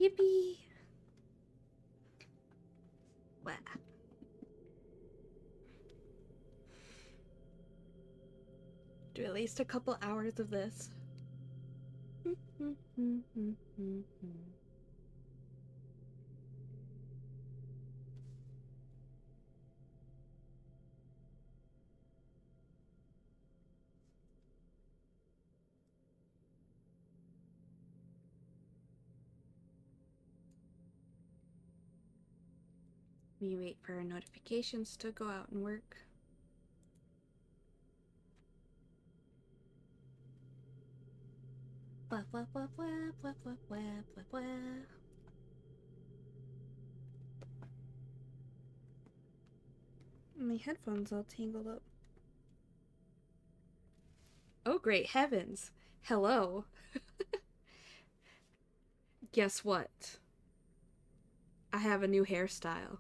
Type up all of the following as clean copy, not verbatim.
Yippee! Wow. Do at least a couple hours of this. We wait for our notifications to go out and work. Blah blah blah blah blah blah blah blah blah. My headphones all tangled up. Oh great heavens! Hello. Guess what? I have a new hairstyle.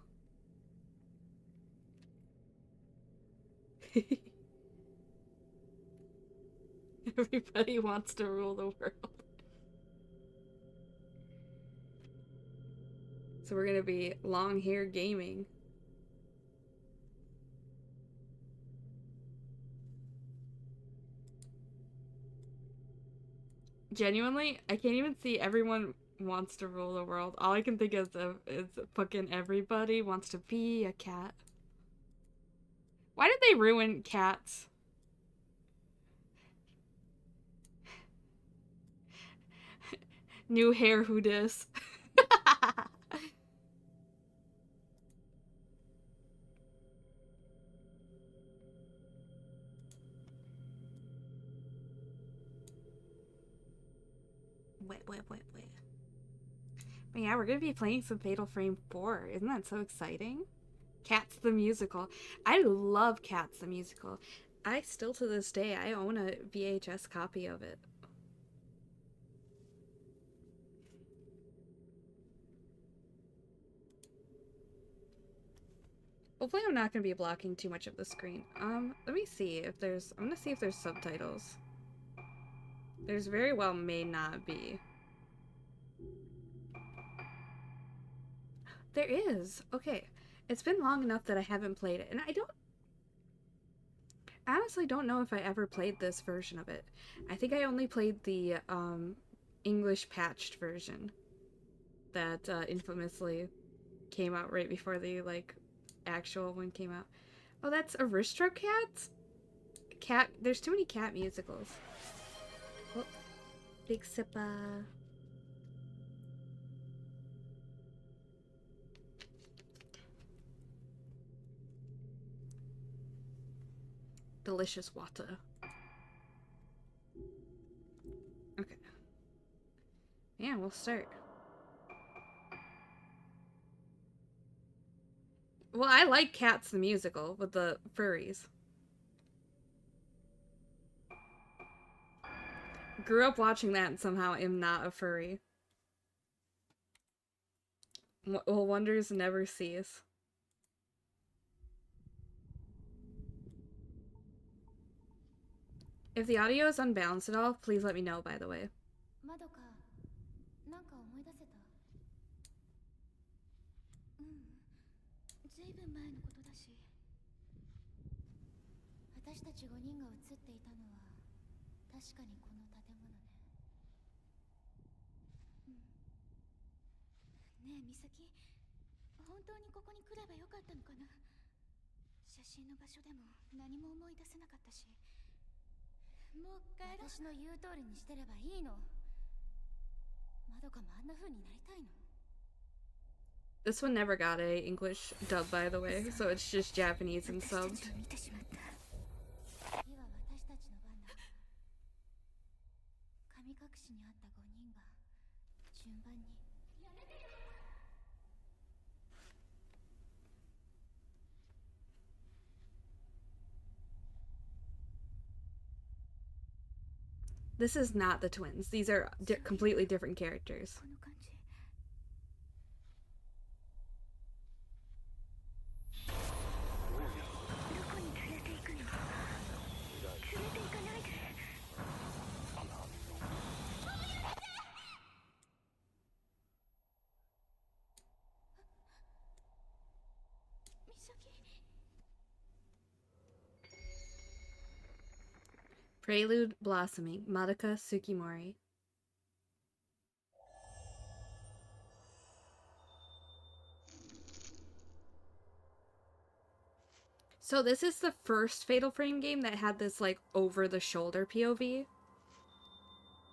Everybody wants to rule the world. So we're gonna be long hair gaming. Genuinely, I can't even see everyone wants to rule the world. All I can think is fucking everybody wants to be a cat. Why did they ruin cats? New hair who dis. Wait. But yeah, we're gonna be playing some Fatal Frame 4. Isn't that so exciting? Cats the Musical. I love Cats the Musical. I still to this day, I own a VHS copy of it. Hopefully I'm not going to be blocking too much of the screen. Let me see if there's... I'm going to see if there's subtitles. There's very well may not be. There is! Okay. It's been long enough that I haven't played it, and I honestly don't know if I ever played this version of it. I think I only played the, English patched version that, infamously came out right before the, like, actual one came out. Oh, that's Aristocats? There's too many cat musicals. Oh, big sippa. Delicious water. Okay. Yeah, we'll start. Well, I like Cats the Musical with the furries. Grew up watching that and somehow am not a furry. Well, wonders never cease. If the audio is unbalanced at all, please let me know, by the way. This one never got a English dub, by the way, so it's just Japanese and subbed. This is not the twins. These are completely different characters. Prelude Blossoming, Madoka Tsukimori. So this is the first Fatal Frame game that had this like over the shoulder POV.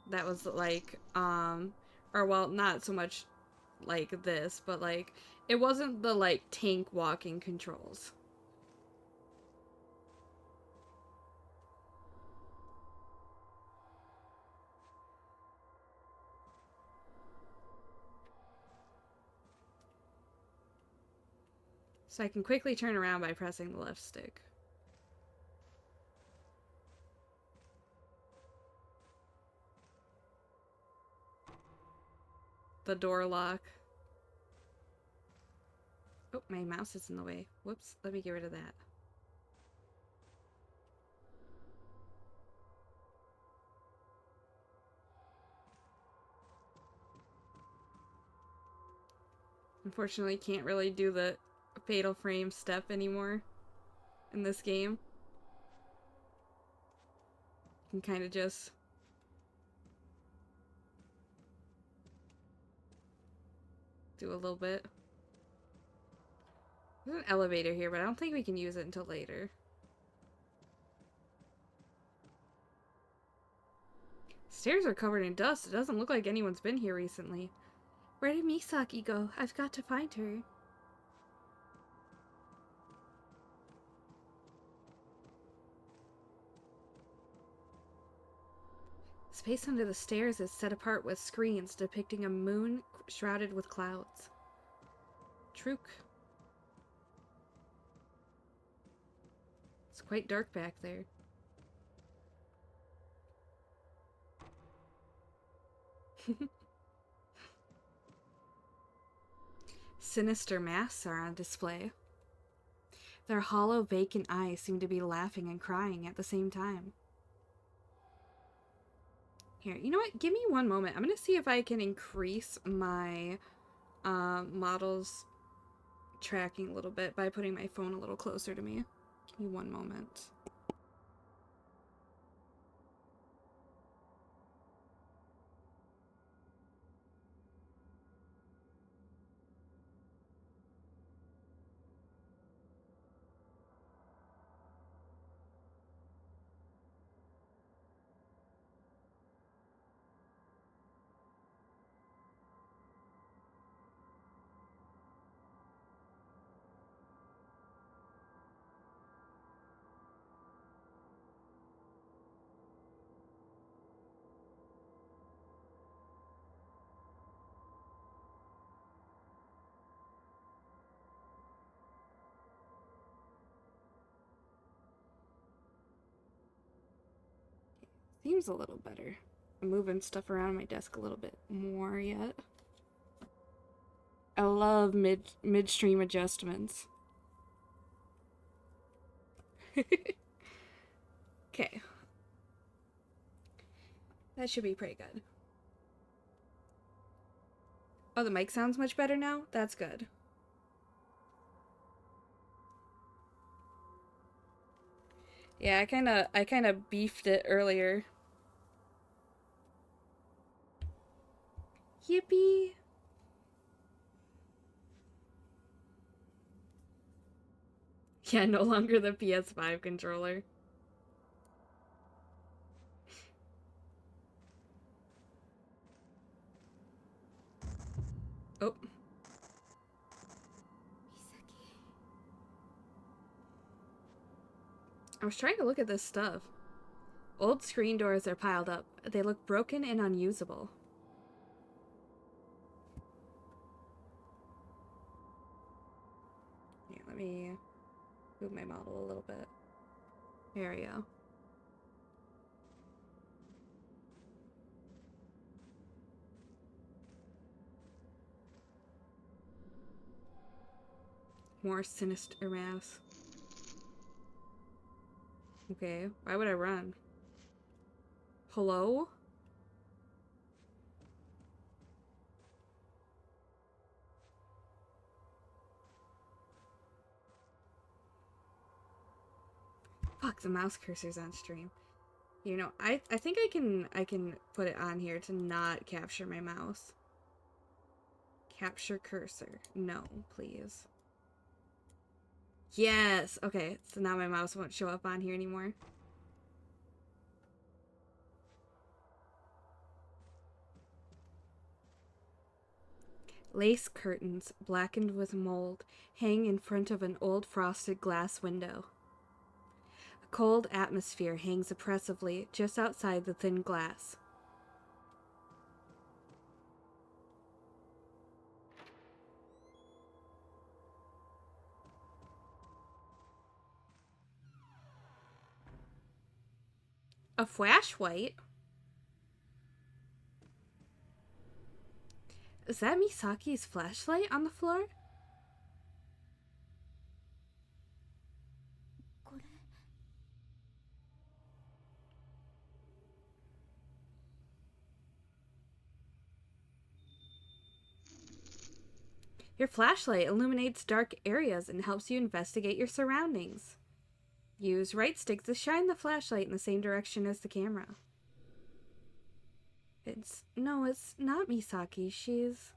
That was like or well, not so much like this, but like it wasn't the like tank walking controls. So I can quickly turn around by pressing the left stick. The door lock. Oh, my mouse is in the way. Whoops, let me get rid of that. Unfortunately, can't really do the Fatal Frame step anymore in this game. You can kind of just do a little bit. There's an elevator here, but I don't think we can use it until later. Stairs are covered in dust. It doesn't look like anyone's been here recently. Where did Misaki go? I've got to find her. Space under the stairs is set apart with screens depicting a moon shrouded with clouds. Truk. It's quite dark back there. Sinister masks are on display. Their hollow, vacant eyes seem to be laughing and crying at the same time. Here, you know what? Give me one moment. I'm going to see if I can increase my model's tracking a little bit by putting my phone a little closer to me. Give me one moment. Seems a little better. I'm moving stuff around my desk a little bit more yet. I love midstream adjustments. Okay. That should be pretty good. Oh, the mic sounds much better now? That's good. Yeah, I kinda beefed it earlier. Yippee! Yeah, no longer the PS5 controller. Oh. I was trying to look at this stuff. Old screen doors are piled up. They look broken and unusable. Yeah, let me move my model a little bit. There we go. More sinister mass. Okay, why would I run? Hello? Fuck, the mouse cursor's on stream. You know, I think I can put it on here to not capture my mouse. Capture cursor. No, please. Yes! Okay, so now my mouse won't show up on here anymore. Lace curtains, blackened with mold, hang in front of an old frosted glass window. A cold atmosphere hangs oppressively just outside the thin glass. A flashlight? Is that Misaki's flashlight on the floor? Your flashlight illuminates dark areas and helps you investigate your surroundings. Use right stick to shine the flashlight in the same direction as the camera. No, it's not Misaki. She's...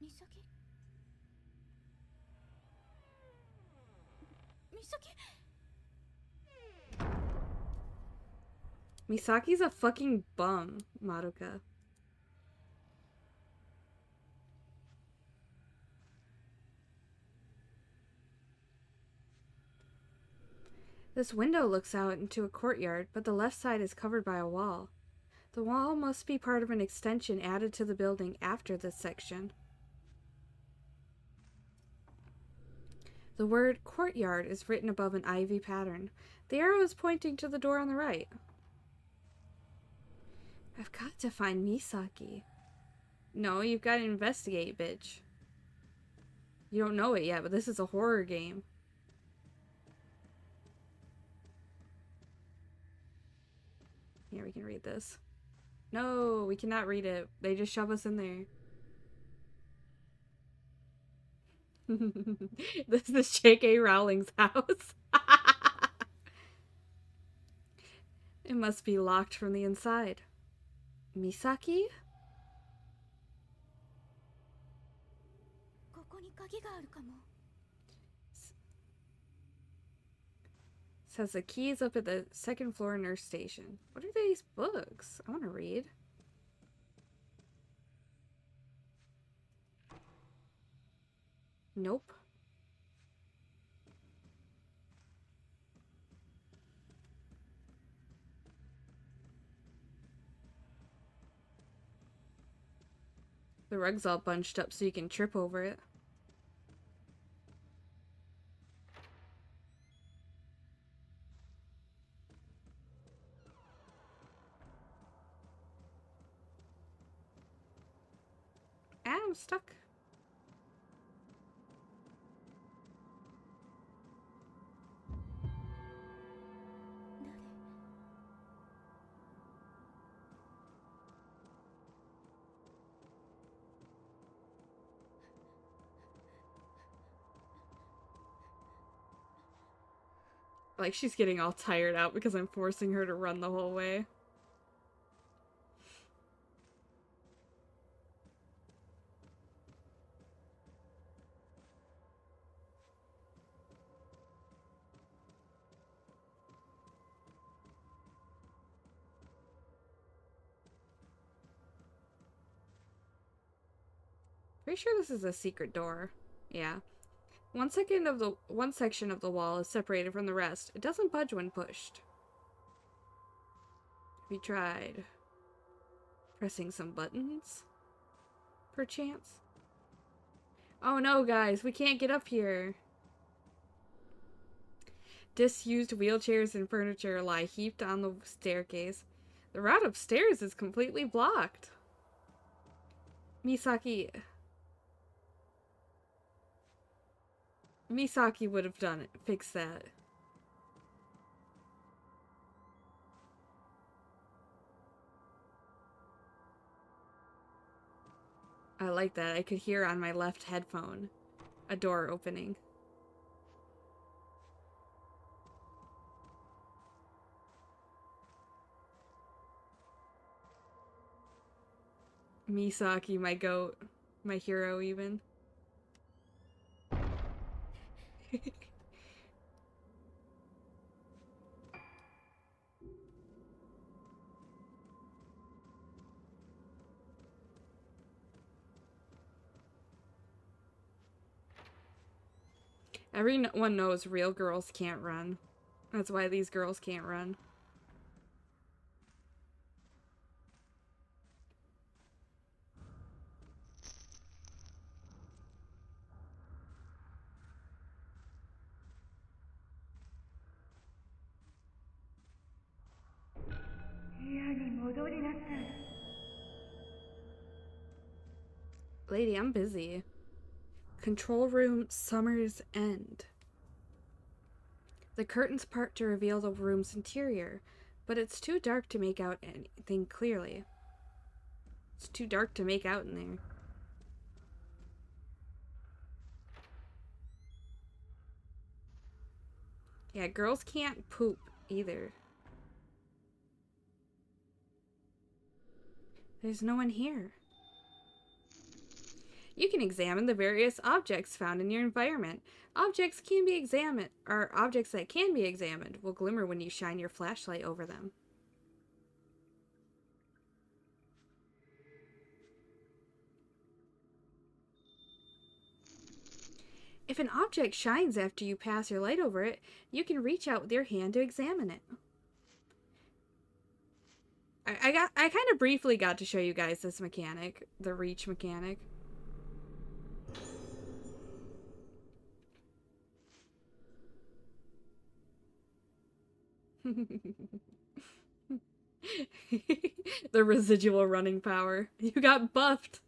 Misaki? Misaki? Misaki's a fucking bum, Madoka. This window looks out into a courtyard, but the left side is covered by a wall. The wall must be part of an extension added to the building after this section. The word courtyard is written above an ivy pattern. The arrow is pointing to the door on the right. I've got to find Misaki. No, you've got to investigate, bitch. You don't know it yet, but this is a horror game. Here, we can read this. No, we cannot read it. They just shove us in there. This is J.K. Rowling's house. It must be locked from the inside. Misaki? Says the key is up at the second floor nurse station. What are these books? I want to read. Nope. The rug's all bunched up so you can trip over it. Ah, I'm stuck. Like, she's getting all tired out because I'm forcing her to run the whole way. Pretty sure this is a secret door. Yeah. One section of the wall is separated from the rest. It doesn't budge when pushed. Have you tried pressing some buttons? Perchance? Oh no, guys, we can't get up here. Disused wheelchairs and furniture lie heaped on the staircase. The route upstairs is completely blocked. Misaki would have done it. Fix that. I like that. I could hear on my left headphone a door opening. Misaki, my goat. My hero, even. Everyone knows real girls can't run. That's why these girls can't run. Lady, I'm busy. Control room, summer's end. The curtains part to reveal the room's interior, but it's too dark to make out anything clearly. It's too dark to make out in there. Yeah, girls can't poop either. There's no one here. You can examine the various objects found in your environment. Objects that can be examined will glimmer when you shine your flashlight over them. If an object shines after you pass your light over it, you can reach out with your hand to examine it. I kind of briefly got to show you guys this mechanic, the reach mechanic. The residual running power. You got buffed.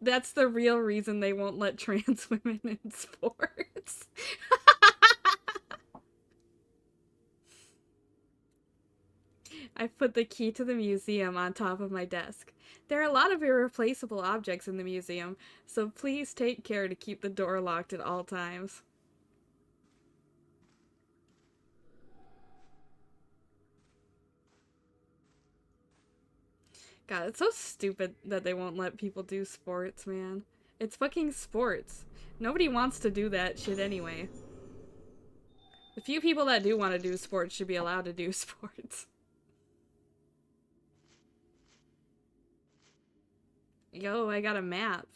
That's the real reason they won't let trans women in sports. I put the key to the museum on top of my desk. There are a lot of irreplaceable objects in the museum, so please take care to keep the door locked at all times. God, it's so stupid that they won't let people do sports, man. It's fucking sports. Nobody wants to do that shit anyway. The few people that do want to do sports should be allowed to do sports. Yo, I got a map.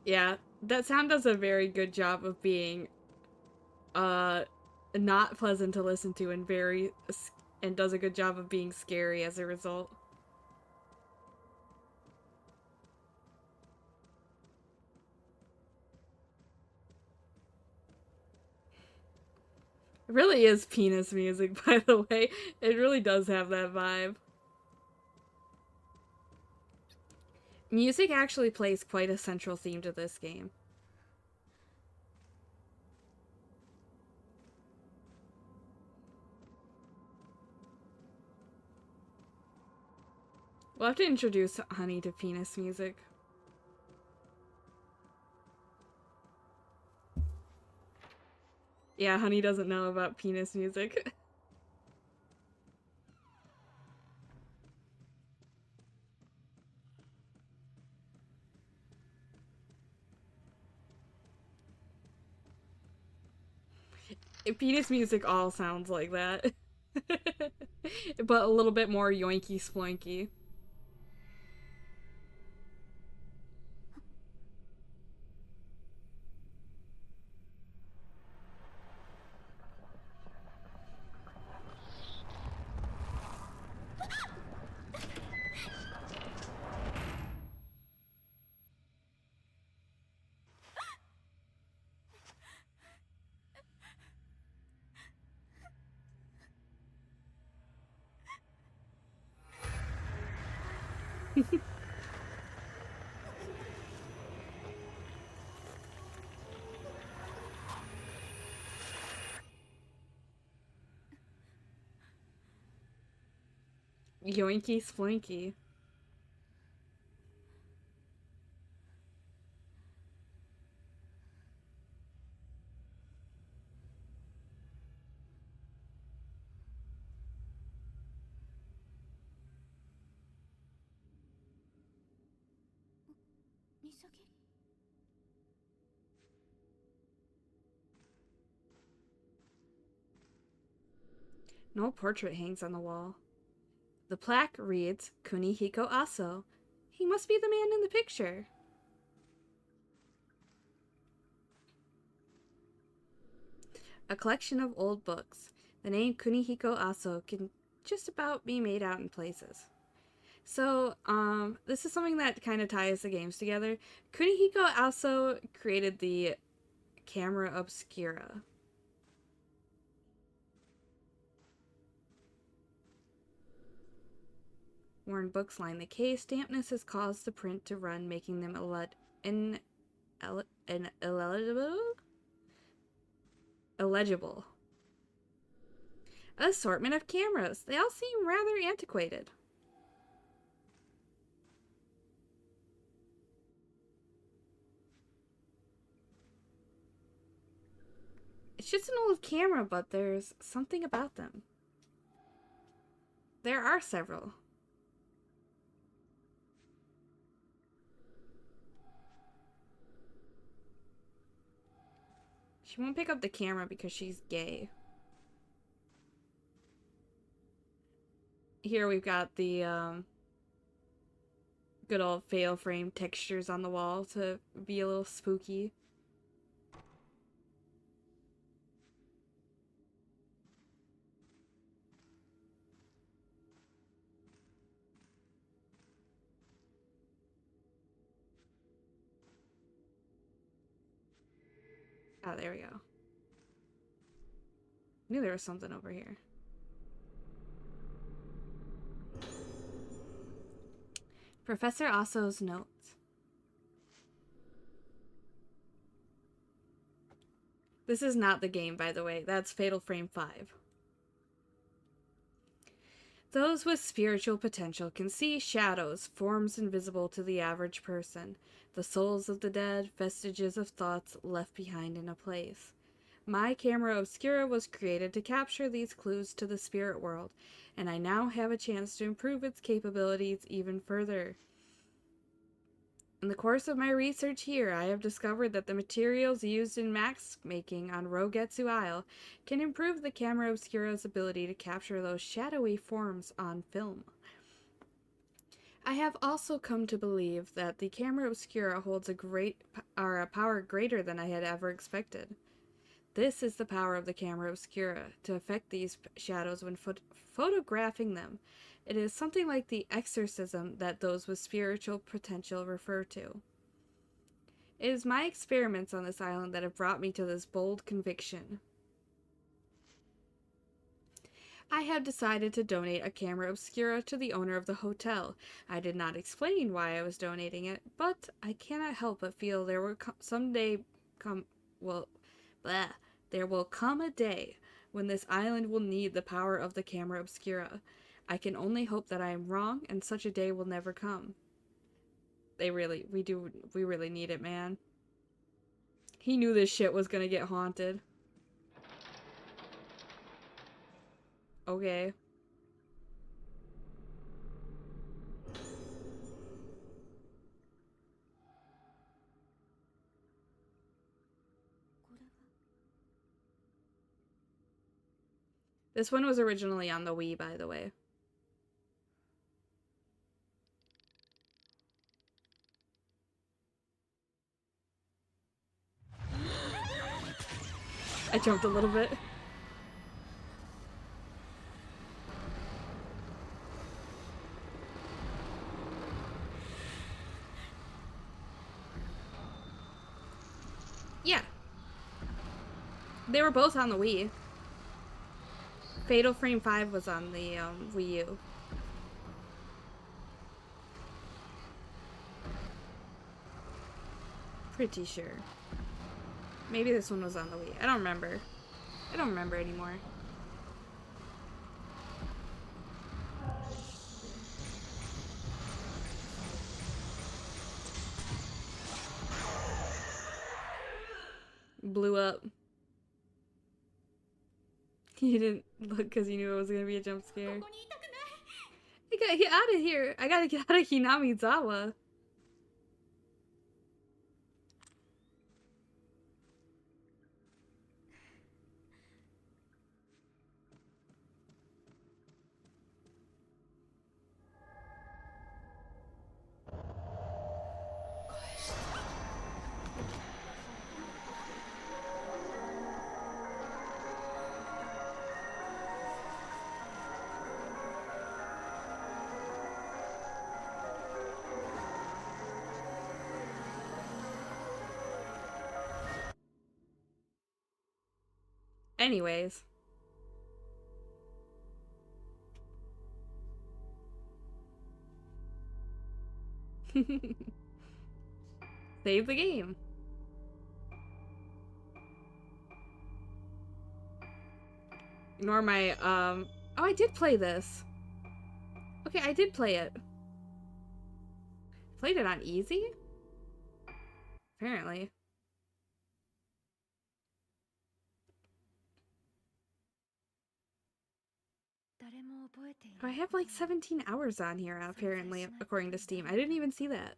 Yeah, that sound does a very good job of being not pleasant to listen to and does a good job of being scary as a result. It really is penis music, by the way. It really does have that vibe. Music actually plays quite a central theme to this game. We'll have to introduce Honey to penis music. Yeah, Honey doesn't know about penis music. Penis music all sounds like that. But a little bit more yoinky sploinky. Yoinky sploinky. Misaki? No portrait hangs on the wall. The plaque reads Kunihiko Aso. He must be the man in the picture. A collection of old books. The name Kunihiko Aso can just about be made out in places. So, this is something that kind of ties the games together. Kunihiko Aso created the camera obscura. Worn books line the case. Dampness has caused the print to run, making them illegible. Assortment of cameras. They all seem rather antiquated. It's just an old camera, but there's something about them. There are several. She won't pick up the camera because she's gay. Here we've got the good old fail frame textures on the wall to be a little spooky. Oh, there we go. Knew there was something over here. Professor Aso's notes. This is not the game, by the way. That's Fatal Frame 5. Those with spiritual potential can see shadows, forms invisible to the average person, the souls of the dead, vestiges of thoughts left behind in a place. My camera obscura was created to capture these clues to the spirit world, and I now have a chance to improve its capabilities even further. In the course of my research here, I have discovered that the materials used in mask making on Rogetsu Isle can improve the camera obscura's ability to capture those shadowy forms on film. I have also come to believe that the camera obscura holds a power greater than I had ever expected. This is the power of the camera obscura, to affect these shadows when photographing them. It is something like the exorcism that those with spiritual potential refer to. It is my experiments on this island that have brought me to this bold conviction. I have decided to donate a camera obscura to the owner of the hotel. I did not explain why I was donating it, but I cannot help but feel there will there will come a day when this island will need the power of the camera obscura. I can only hope that I am wrong and such a day will never come. We really need it, man. He knew this shit was gonna get haunted. Okay. This one was originally on the Wii, by the way. I jumped a little bit. Yeah. They were both on the Wii. Fatal Frame 5 was on the Wii U. Pretty sure. Maybe this one was on the Wii. I don't remember. I don't remember anymore. Blew up. You didn't look because you knew it was gonna be a jump scare. I gotta get out of here. I gotta get out of Hinamizawa. Anyways. Save the game. Ignore my, oh, I did play this. Okay, I did play it. Played it on easy? Apparently. I have like 17 hours on here, apparently, according to Steam. I didn't even see that.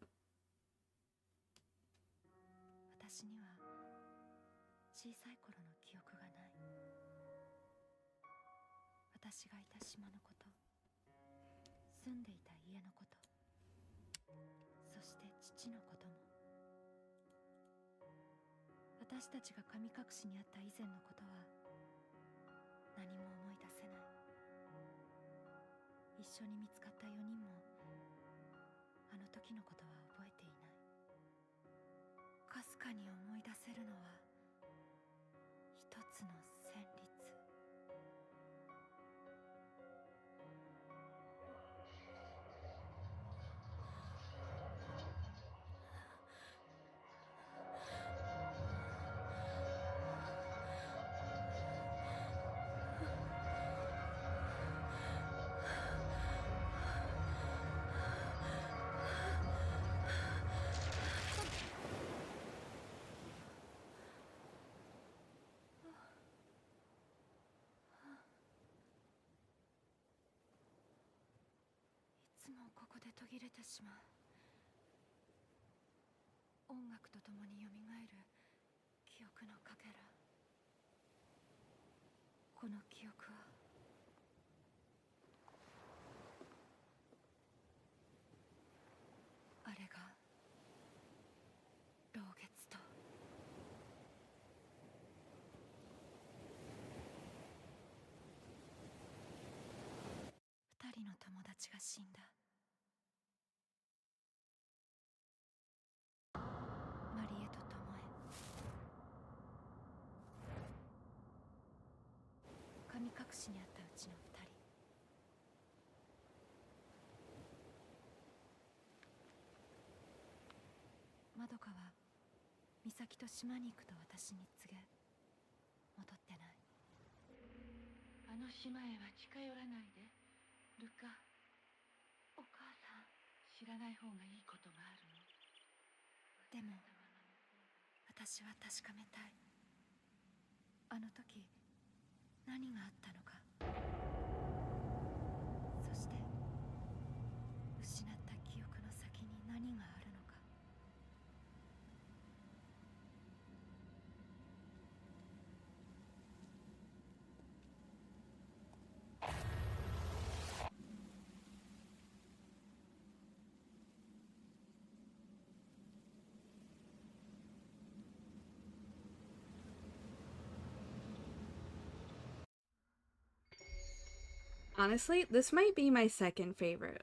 Honestly, this might be my second favorite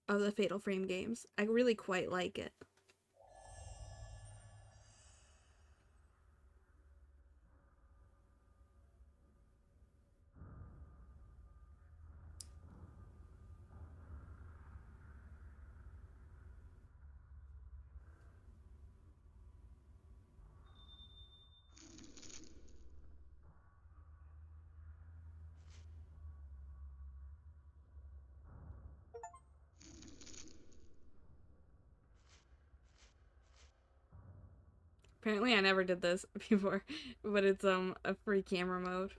of the Fatal Frame games. I really quite like it. Apparently I never did this before, but it's a free camera mode.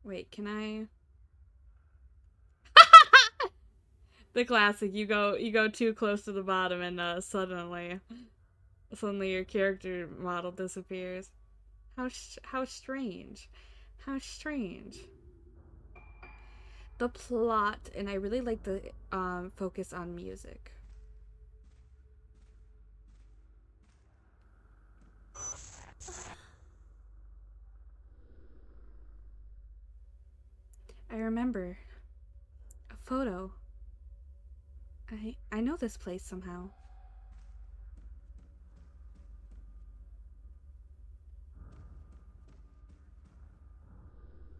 Wait, can I the classic, you go too close to the bottom and suddenly your character model disappears. How strange. How strange. The plot, and I really like the focus on music. I remember a photo. I know this place somehow.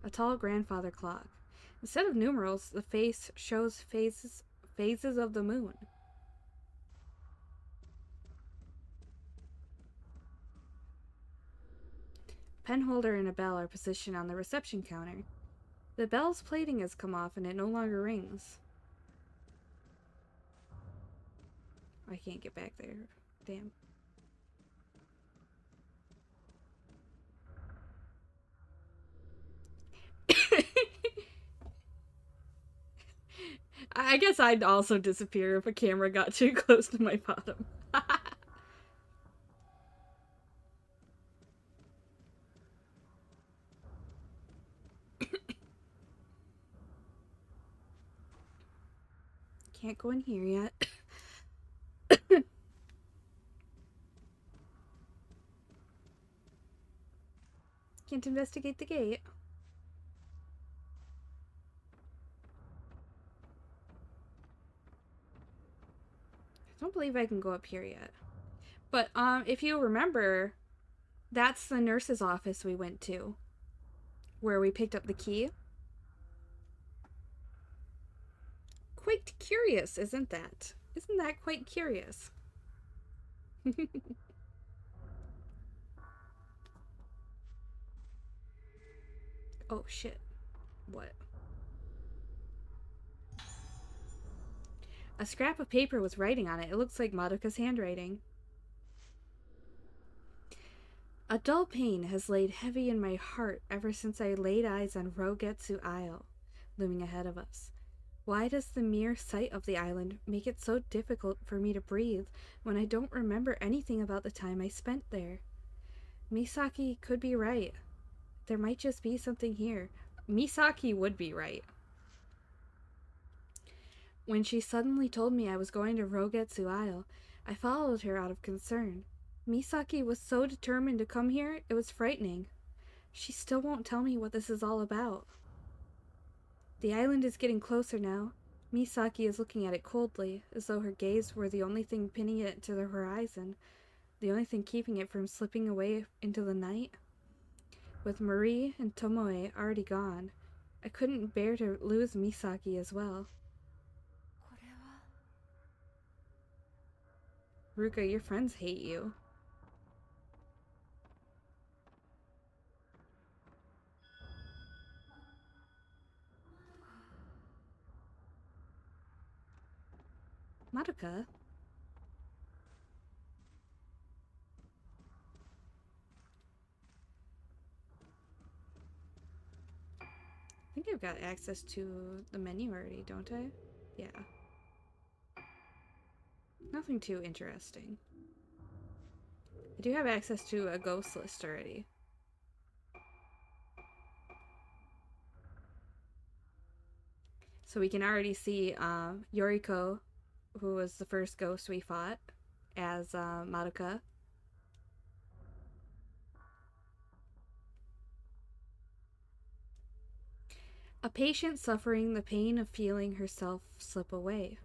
A tall grandfather clock. Instead of numerals, the face shows phases of the moon. Pen holder and a bell are positioned on the reception counter. The bell's plating has come off and it no longer rings. I can't get back there. Damn. I guess I'd also disappear if a camera got too close to my bottom. Can't go in here yet. Can't investigate the gate. I don't believe I can go up here yet. But if you remember, that's the nurse's office we went to, where we picked up the key. Quite curious, isn't that? Isn't that quite curious? Oh shit. What? A scrap of paper with writing on it. It looks like Madoka's handwriting. A dull pain has laid heavy in my heart ever since I laid eyes on Rogetsu Isle, looming ahead of us. Why does the mere sight of the island make it so difficult for me to breathe when I don't remember anything about the time I spent there? Misaki could be right. There might just be something here. Misaki would be right. When she suddenly told me I was going to Rogetsu Isle, I followed her out of concern. Misaki was so determined to come here, it was frightening. She still won't tell me what this is all about. The island is getting closer now. Misaki is looking at it coldly, as though her gaze were the only thing pinning it to the horizon, the only thing keeping it from slipping away into the night. With Marie and Tomoe already gone, I couldn't bear to lose Misaki as well. Ruka, your friends hate you. Madoka? I think I've got access to the menu already, don't I? Yeah. Nothing too interesting. I do have access to a ghost list already. So we can already see Yoriko, who was the first ghost we fought, as Madoka. A patient suffering the pain of feeling herself slip away,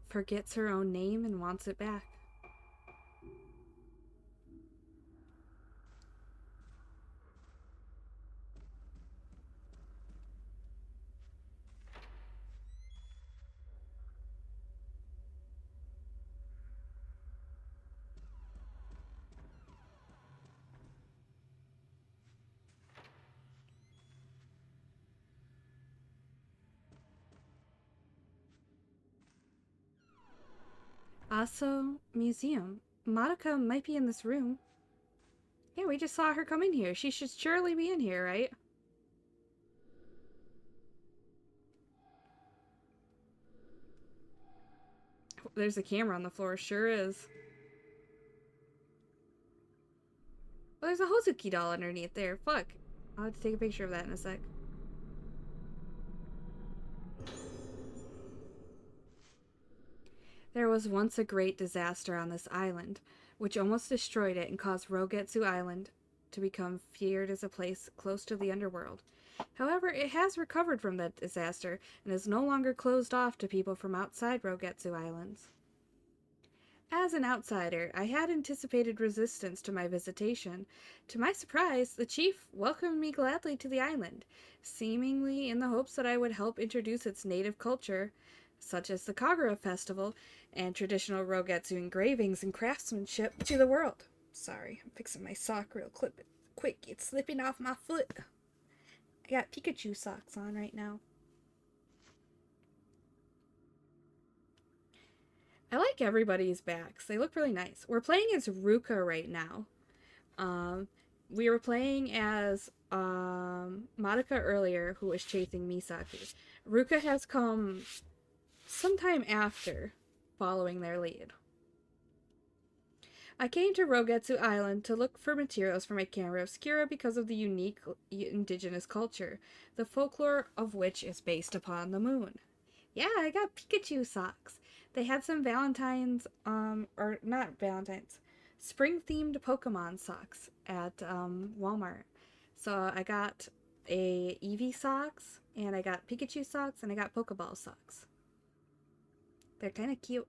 forgets her own name and wants it back. Also, museum. Madoka might be in this room. Yeah, we just saw her come in here. She should surely be in here, right? There's a camera on the floor. Sure is. Oh, there's a Hozuki doll underneath there. Fuck. I'll have to take a picture of that in a sec. There was once a great disaster on this island, which almost destroyed it and caused Rogetsu Island to become feared as a place close to the underworld. However, it has recovered from that disaster and is no longer closed off to people from outside Rogetsu Islands. As an outsider, I had anticipated resistance to my visitation. To my surprise, the chief welcomed me gladly to the island, seemingly in the hopes that I would help introduce its native culture, such as the Kagura festival and traditional Rogetsu engravings and craftsmanship, to the world. Sorry, I'm fixing my sock real quick. It's slipping off my foot. I got Pikachu socks on right now. I like everybody's backs. They look really nice. We're playing as Ruka right now. Um, we were playing as Madoka earlier, who was chasing Misaki. Ruka has come sometime after, following their lead. I came to Rogetsu Island to look for materials for my camera obscura because of the unique indigenous culture, the folklore of which is based upon the moon. Yeah, I got Pikachu socks. They had some Valentine's, or not Valentine's, spring-themed Pokemon socks at Walmart. So I got a Eevee socks, and I got Pikachu socks, and I got Pokeball socks. They're kind of cute.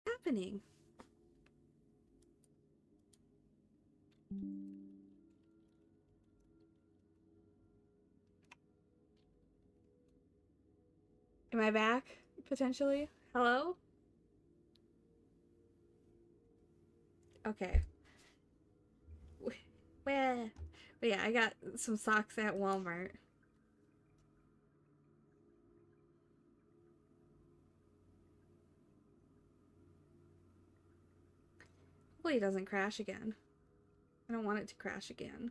What's happening? Am I back? Potentially? Hello? Okay. Well, but yeah, I got some socks at Walmart. Hopefully it doesn't crash again. I don't want it to crash again.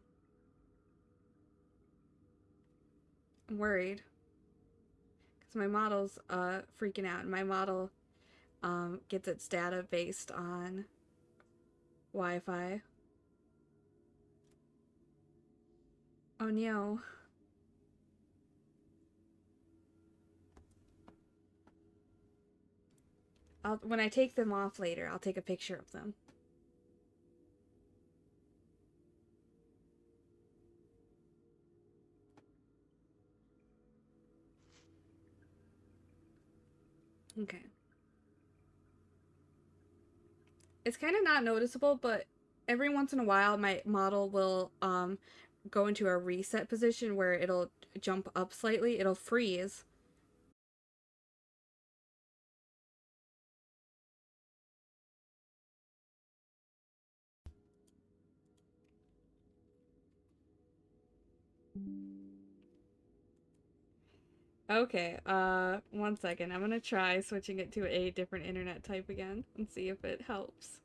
I'm worried. Because my model's freaking out. And my model gets its data based on Wi-Fi. Oh no. When I take them off later, I'll take a picture of them. Okay. It's kind of not noticeable, but every once in a while my model will go into a reset position where it'll jump up slightly. It'll freeze. Okay, one second. I'm gonna try switching it to a different internet type again and see if it helps.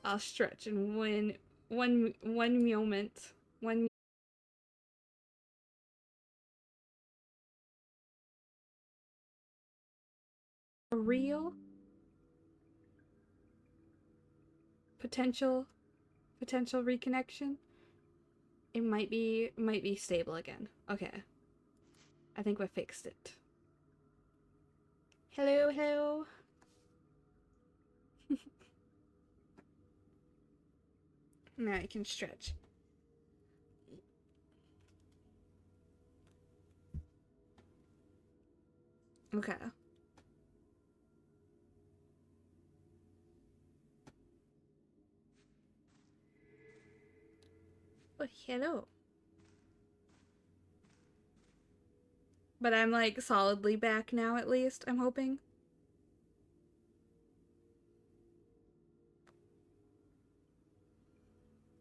I'll stretch in one moment. One real potential reconnection. It might be stable again. Okay. I think we fixed it. Hello, hello. Now I can stretch. Okay. Oh, hello. But I'm like solidly back now at least, I'm hoping.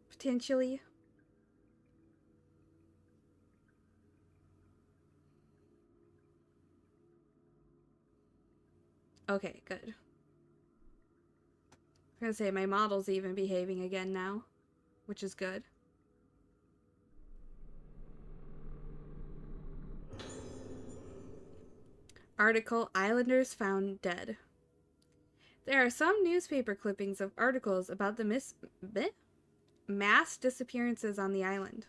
Potentially. Okay, good. I'm gonna say my model's even behaving again now, which is good. Article Islanders Found Dead. There are some newspaper clippings of articles about the mass disappearances on the island.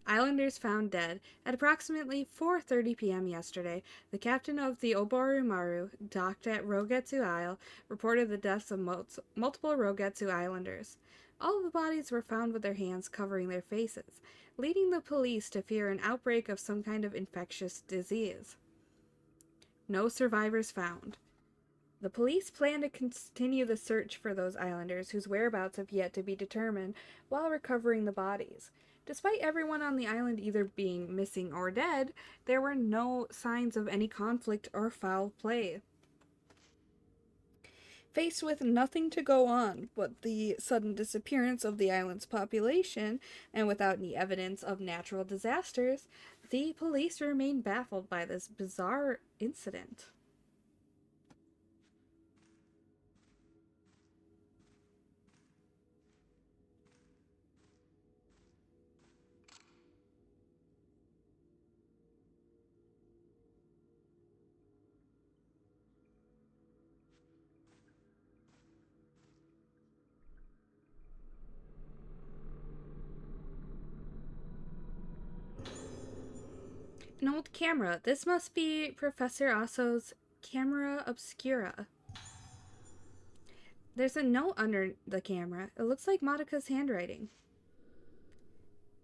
Islanders found dead. At approximately 4:30 p.m. yesterday, the captain of the Oborumaru, docked at Rogetsu Isle, reported the deaths of multiple Rogetsu Islanders. All of the bodies were found with their hands covering their faces, leading the police to fear an outbreak of some kind of infectious disease. No survivors found. The police plan to continue the search for those islanders whose whereabouts have yet to be determined while recovering the bodies. Despite everyone on the island either being missing or dead, there were no signs of any conflict or foul play. Faced with nothing to go on but the sudden disappearance of the island's population, and without any evidence of natural disasters, the police remain baffled by this bizarre incident. An old camera. This must be Professor Aso's camera obscura. There's a note under the camera. It looks like Madoka's handwriting.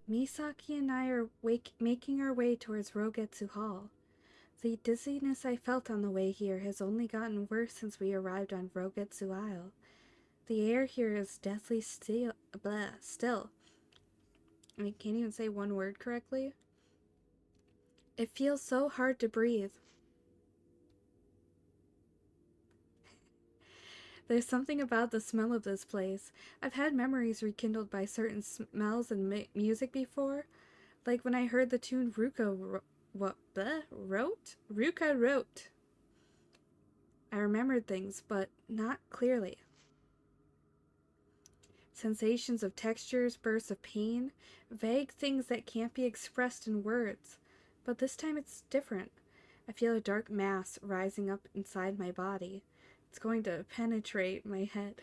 Misaki and I are making our way towards Rogetsu Hall. The dizziness I felt on the way here has only gotten worse since we arrived on Rogetsu Isle. The air here is deathly still. I can't even say one word correctly. It feels so hard to breathe. There's something about the smell of this place. I've had memories rekindled by certain smells and music before, like when I heard the tune Ruka wrote. I remembered things, but not clearly. Sensations of textures, bursts of pain, vague things that can't be expressed in words. But this time it's different. I feel a dark mass rising up inside my body. It's going to penetrate my head.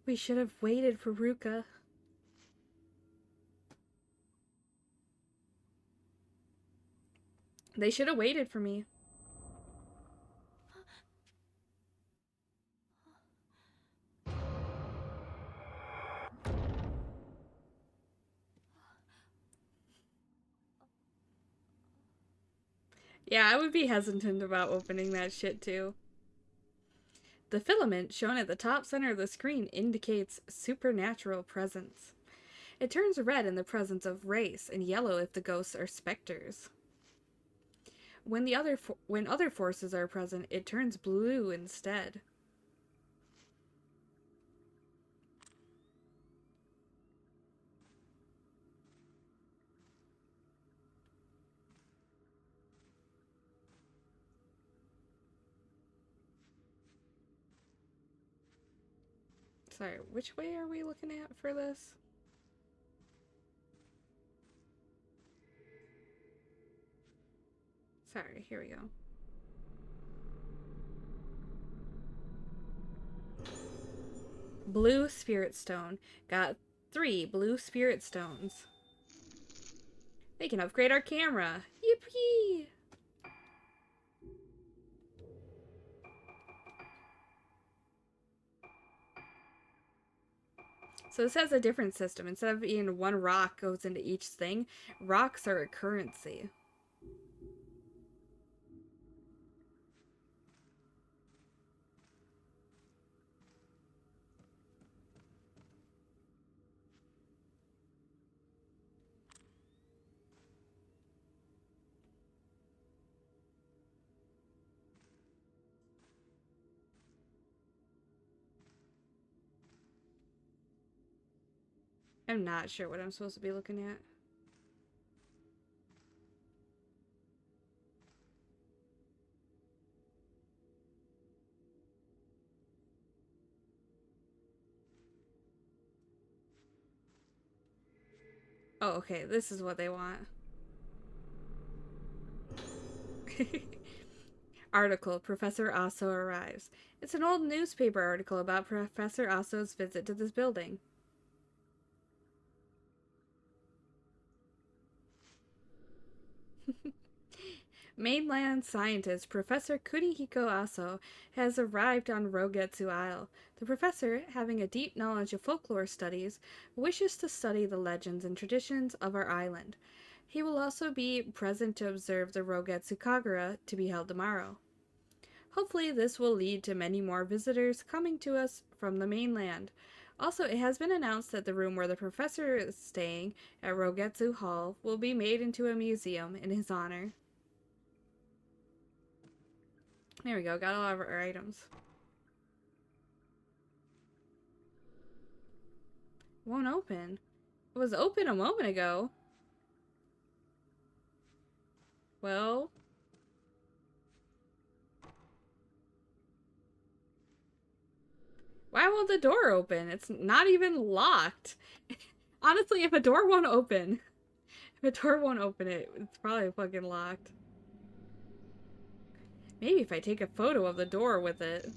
We should have waited for Ruka. They should have waited for me. Yeah, I would be hesitant about opening that shit too. The filament shown at the top center of the screen indicates supernatural presence. It turns red in the presence of race and yellow if the ghosts are specters. When other forces are present, it turns blue instead. Sorry, which way are we looking at for this? Sorry, here we go. Blue spirit stone. Got 3 blue spirit stones. They can upgrade our camera. Yippee! So this has a different system. Instead of being one rock goes into each thing, rocks are a currency. I'm not sure what I'm supposed to be looking at. Oh, okay. This is what they want. Article, Professor Aso arrives. It's an old newspaper article about Professor Aso's visit to this building. Mainland scientist Professor Kurihiko Aso has arrived on Rogetsu Isle. The professor, having a deep knowledge of folklore studies, wishes to study the legends and traditions of our island. He will also be present to observe the Rogetsu Kagura to be held tomorrow. Hopefully, this will lead to many more visitors coming to us from the mainland. Also, it has been announced that the room where the professor is staying at Rogetsu Hall will be made into a museum in his honor. There we go, got all of our items. Won't open. It was open a moment ago. Well, why won't the door open? It's not even locked. Honestly, if a door won't open, it's probably fucking locked. Maybe if I take a photo of the door with it.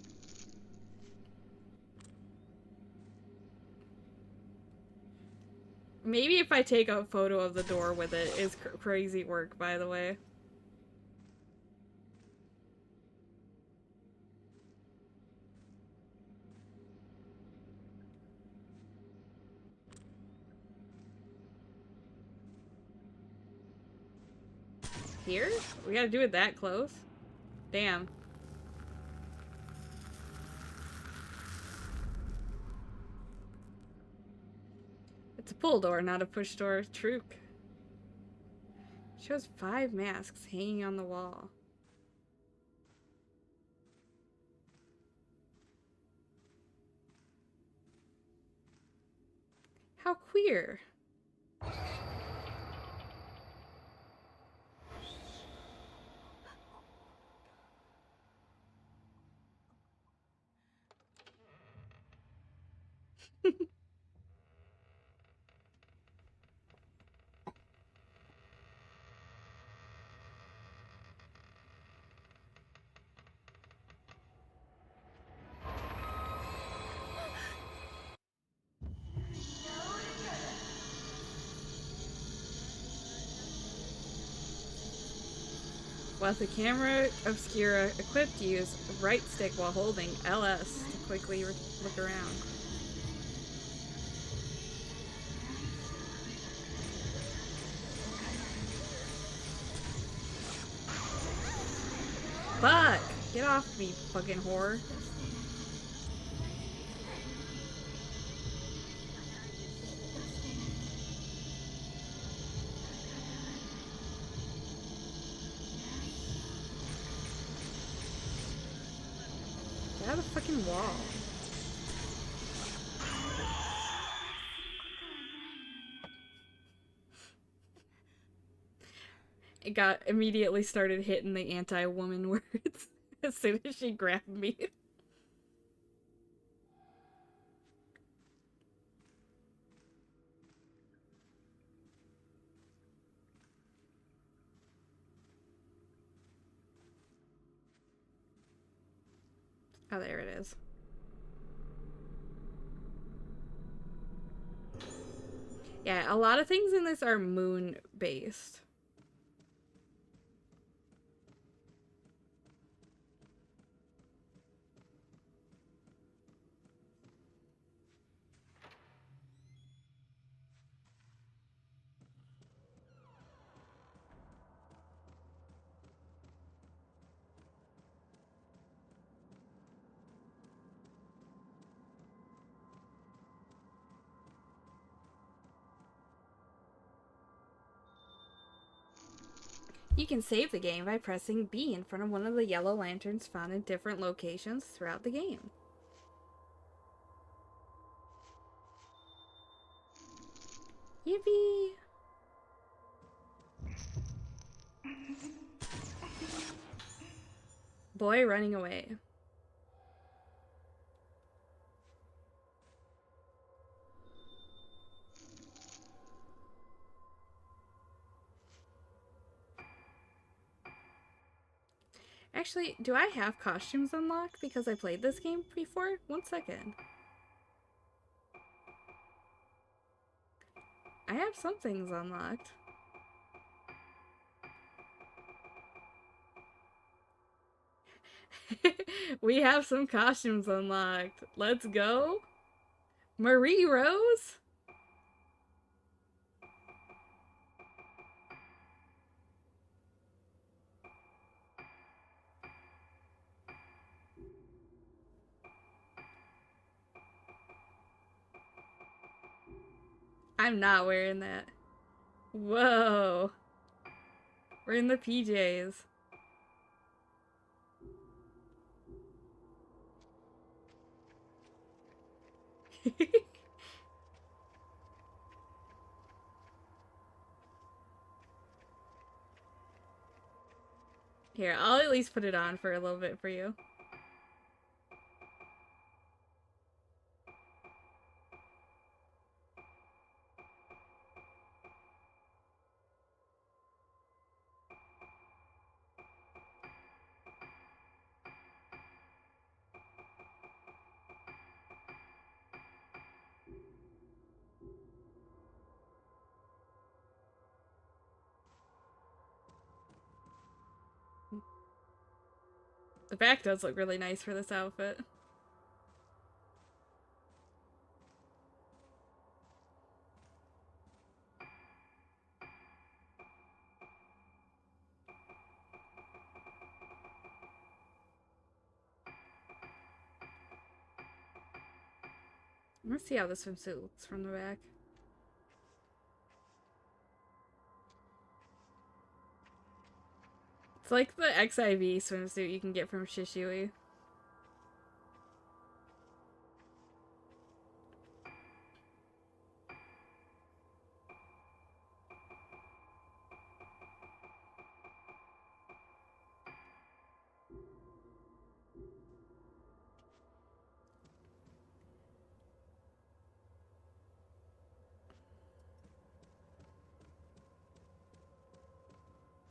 Maybe if I take a photo of the door with it is crazy work, by the way. Here? We gotta do it that close? Damn. It's a pull door, not a push door. True. Shows 5 masks hanging on the wall. How queer. With the camera obscura equipped, use right stick while holding LS to quickly look around. Fuck! Get off me, fucking whore. Get out of the fucking wall. It got immediately started hitting the anti-woman words as soon as she grabbed me. Oh, there it is. Yeah, a lot of things in this are moon based. You can save the game by pressing B in front of one of the yellow lanterns found in different locations throughout the game. Yippee! Boy running away. Actually, do I have costumes unlocked because I played this game before? One second. I have some things unlocked. We have some costumes unlocked. Let's go. Marie Rose? I'm not wearing that. Whoa. We're in the PJs. Here, I'll at least put it on for a little bit for you. The back does look really nice for this outfit. Let's see how this swimsuit looks from the back. It's like the XIV swimsuit you can get from Shishui.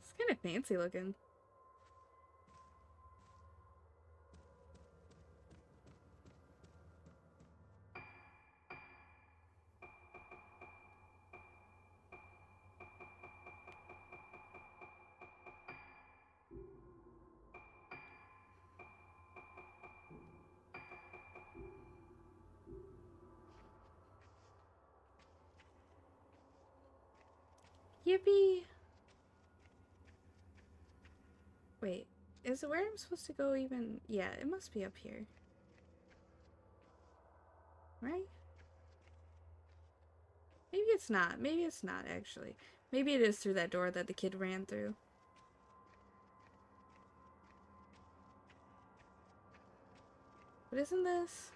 It's kind of fancy looking. Yippee! Wait, is it where I'm supposed to go even? Yeah, it must be up here. Right? Maybe it's not. Maybe it's not, actually. Maybe it is through that door that the kid ran through. But isn't this?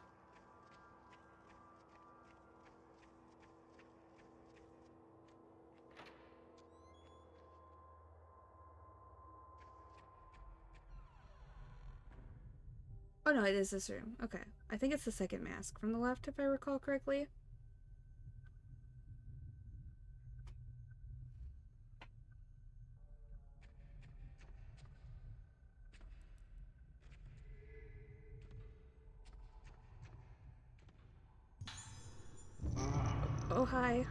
Oh no, it is this room. Okay. I think it's the second mask from the left, if I recall correctly. Oh, hi.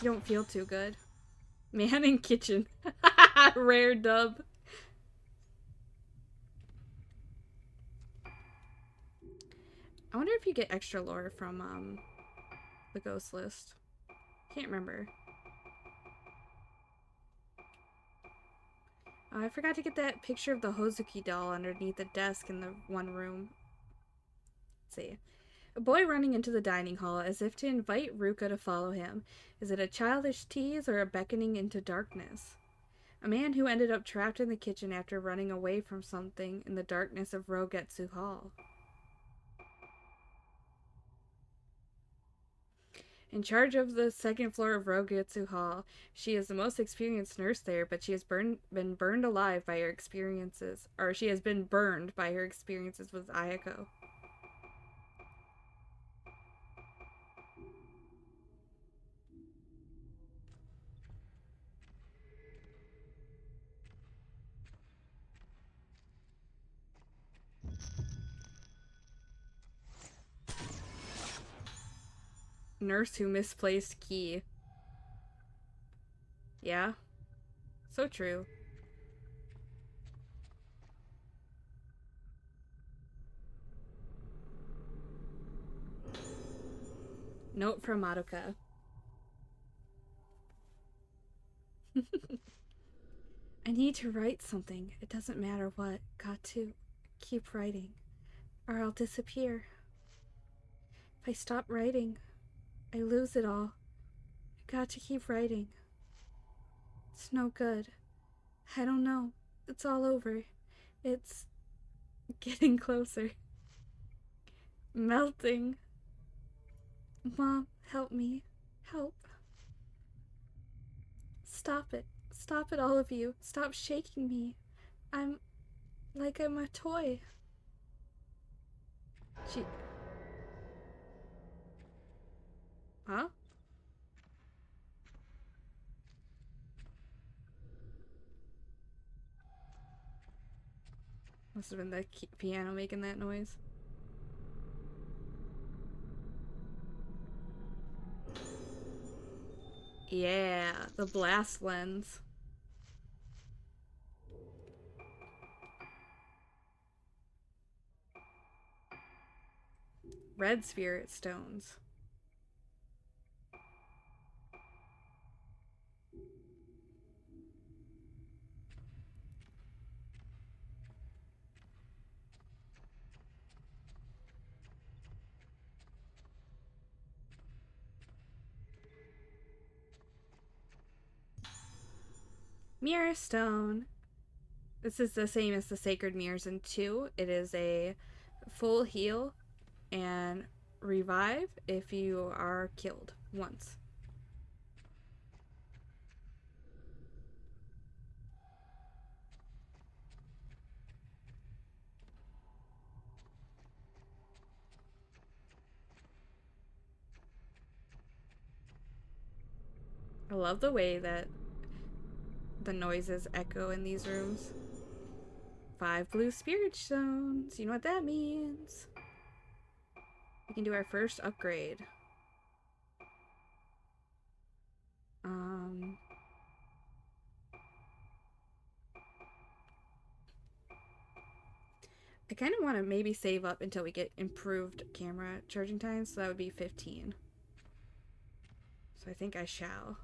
You don't feel too good. Man in kitchen. Rare dub. I wonder if you get extra lore from the ghost list. Can't remember. I forgot to get that picture of the Hozuki doll underneath the desk in the one room. Let's see. A boy running into the dining hall as if to invite Ruka to follow him. Is it a childish tease or a beckoning into darkness? A man who ended up trapped in the kitchen after running away from something in the darkness of Rogetsu Hall. In charge of the second floor of Rogetsu Hall, she is the most experienced nurse there, but she has been burned alive by her experiences, or she has been burned by her experiences with Ayako. Nurse who misplaced key. Yeah, so true. Note from Madoka. I need to write something. It doesn't matter what. Got to keep writing, or I'll disappear. If I stop writing, I lose it all. I got to keep writing. It's no good. I don't know. It's all over. It's getting closer. Melting. Mom, help me. Help. Stop it. Stop it, all of you. Stop shaking me. I'm like I'm a toy. She. Huh? Must have been the piano making that noise. Yeah, the blast lens. Red spirit stones. Mirror stone. This is the same as the sacred mirrors in 2. It is a full heal and revive if you are killed once. I love the way that the noises echo in these rooms. 5 blue spirit stones. You know what that means. We can do our first upgrade. I kind of want to maybe save up until we get improved camera charging times, so that would be 15. So I think I shall.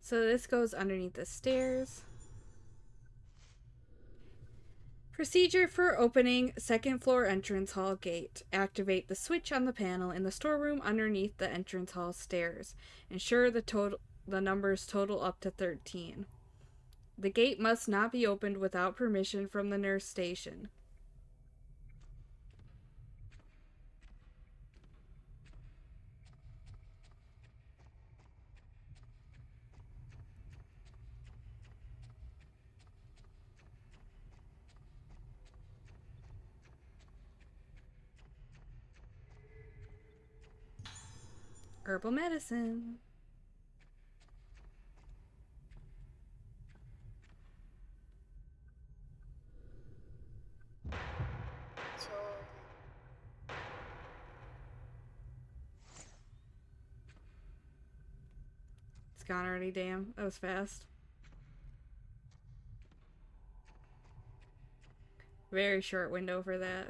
So this goes underneath the stairs. Procedure for opening second floor entrance hall gate. Activate the switch on the panel in the storeroom underneath the entrance hall stairs. Ensure the numbers total up to 13. The gate must not be opened without permission from the nurse station. Herbal medicine. It's gone already, damn. That was fast. Very short window for that.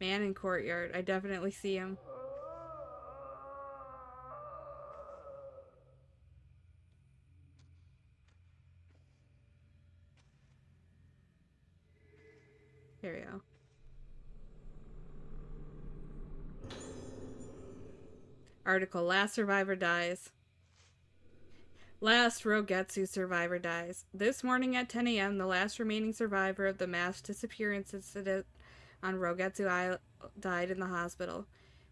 Man in courtyard. I definitely see him. Here we go. Article. Last survivor dies. Last Rogetsu survivor dies. This morning at 10 a.m., the last remaining survivor of the mass disappearance incident on Rogetsu Island died in the hospital.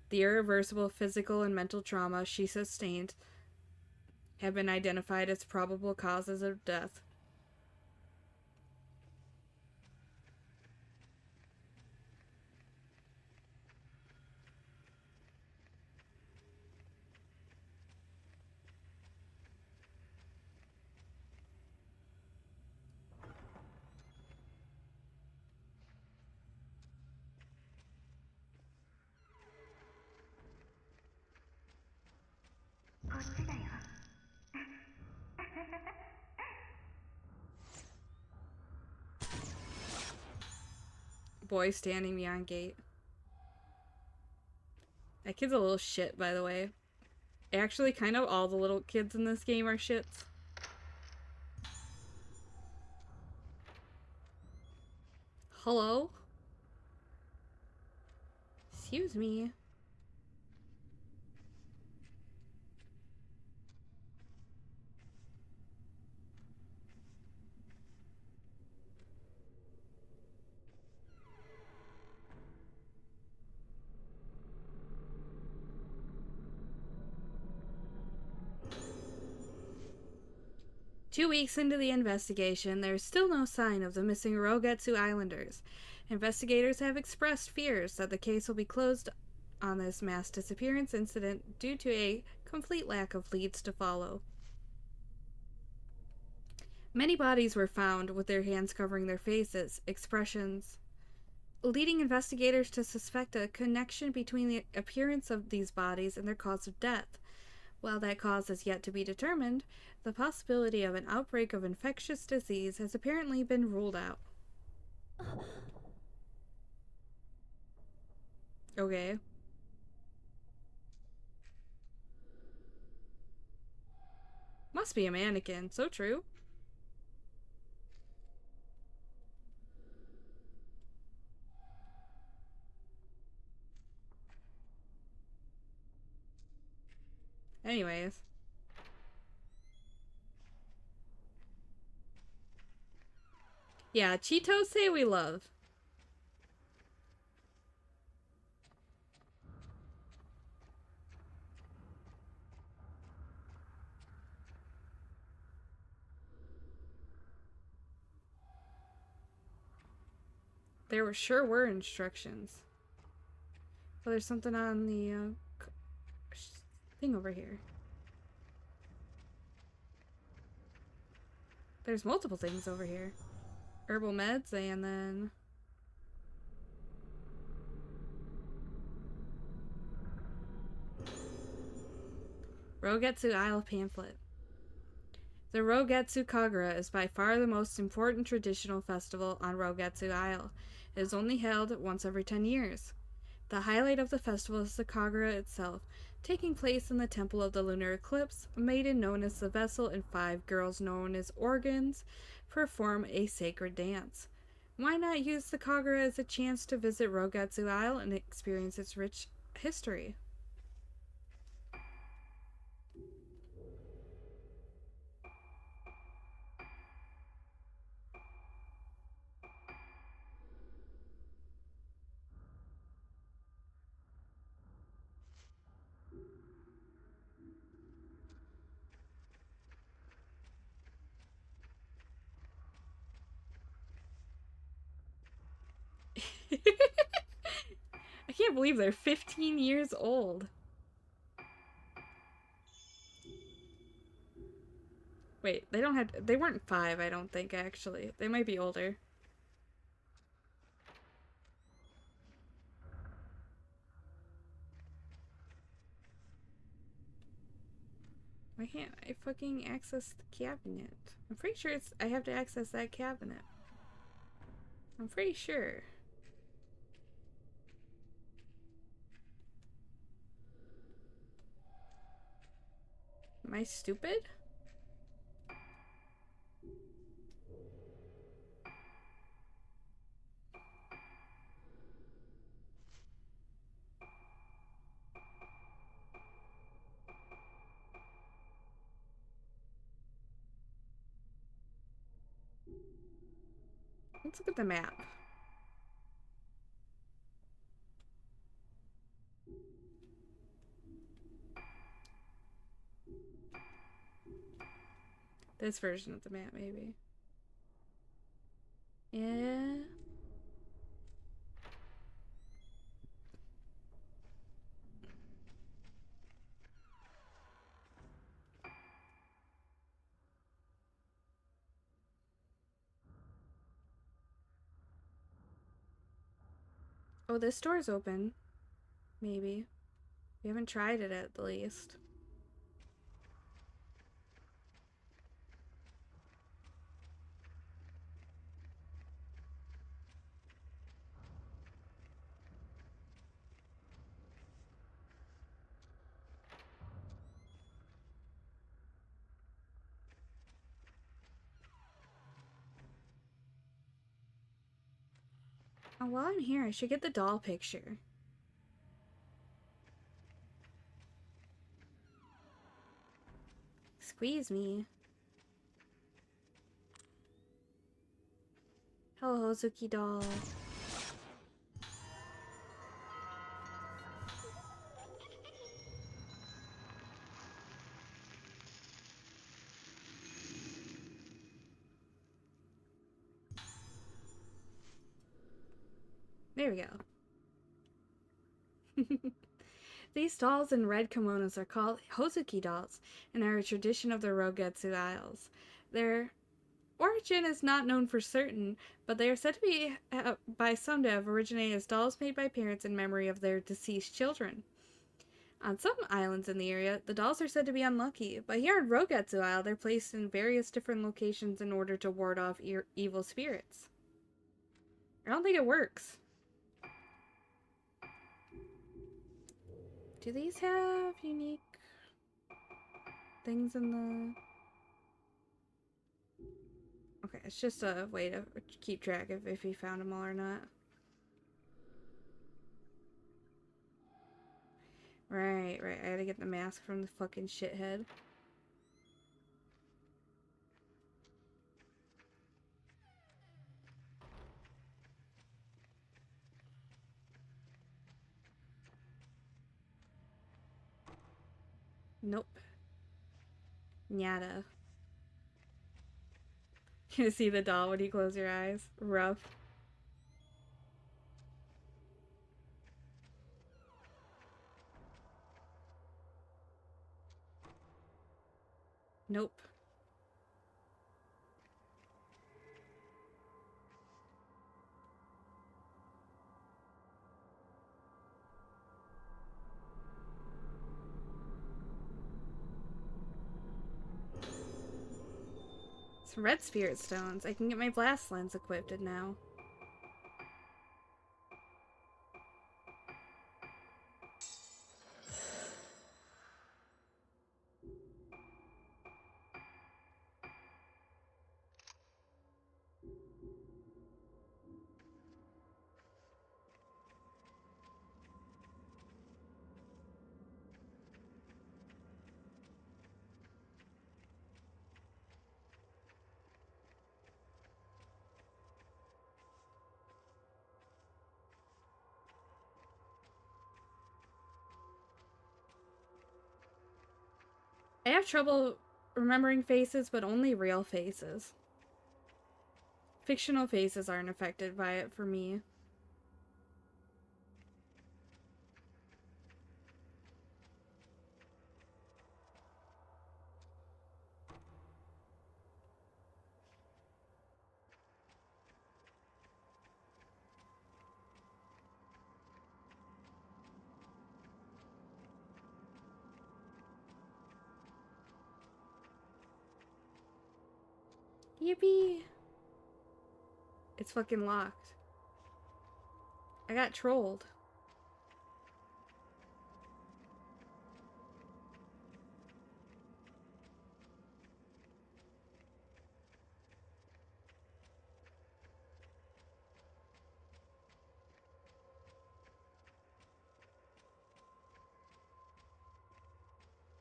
The irreversible physical and mental trauma she sustained have been identified as probable causes of death. Boy standing beyond gate. That kid's a little shit, by the way. Actually, kind of all the little kids in this game are shits. Hello? Excuse me. 2 weeks into the investigation, there is still no sign of the missing Rogetsu Islanders. Investigators have expressed fears that the case will be closed on this mass disappearance incident due to a complete lack of leads to follow. Many bodies were found with their hands covering their faces, expressions leading investigators to suspect a connection between the appearance of these bodies and their cause of death. While that cause is yet to be determined, the possibility of an outbreak of infectious disease has apparently been ruled out. Okay. Must be a mannequin. So true. Anyways. Yeah, Cheetos say we love. Sure were instructions. But there's something on the thing over here. There's multiple things over here. Herbal meds and then Rogetsu Isle pamphlet. The Rogetsu Kagura is by far the most important traditional festival on Rogetsu Isle. It is only held once every 10 years. The highlight of the festival is the Kagura itself, taking place in the Temple of the Lunar Eclipse. A maiden known as the Vessel and 5 girls known as Organs perform a sacred dance. Why not use the Kagura as a chance to visit Rogetsu Isle and experience its rich history? I can't believe they're 15 years old. Wait, they weren't 5, I don't think, actually. They might be older. Why can't I fucking access the cabinet? I'm pretty sure I have to access that cabinet. I'm pretty sure. Am I stupid? Let's look at the map. This version of the map, maybe. Yeah. Oh, this door's open. Maybe. We haven't tried it at the least. Oh, while I'm here, I should get the doll picture. Squeeze me. Hello, Hozuki doll. There we go. These dolls in red kimonos are called Hozuki dolls and are a tradition of the Rogetsu Isles. Their origin is not known for certain, but they are said to be, by some to have originated as dolls made by parents in memory of their deceased children. On some islands in the area, the dolls are said to be unlucky, but here in Rogetsu Isle, they're placed in various different locations in order to ward off evil spirits. I don't think it works. Do these have unique things in the... Okay, it's just a way to keep track of if he found them all or not. Right, I gotta get the mask from the fucking shithead. Nope. Nyada. You see the doll when you close your eyes? Rough. Nope. Some red spirit stones. I can get my blast lens equipped now. I have trouble remembering faces, but only real faces. Fictional faces aren't affected by it for me. Yippee! It's fucking locked. I got trolled.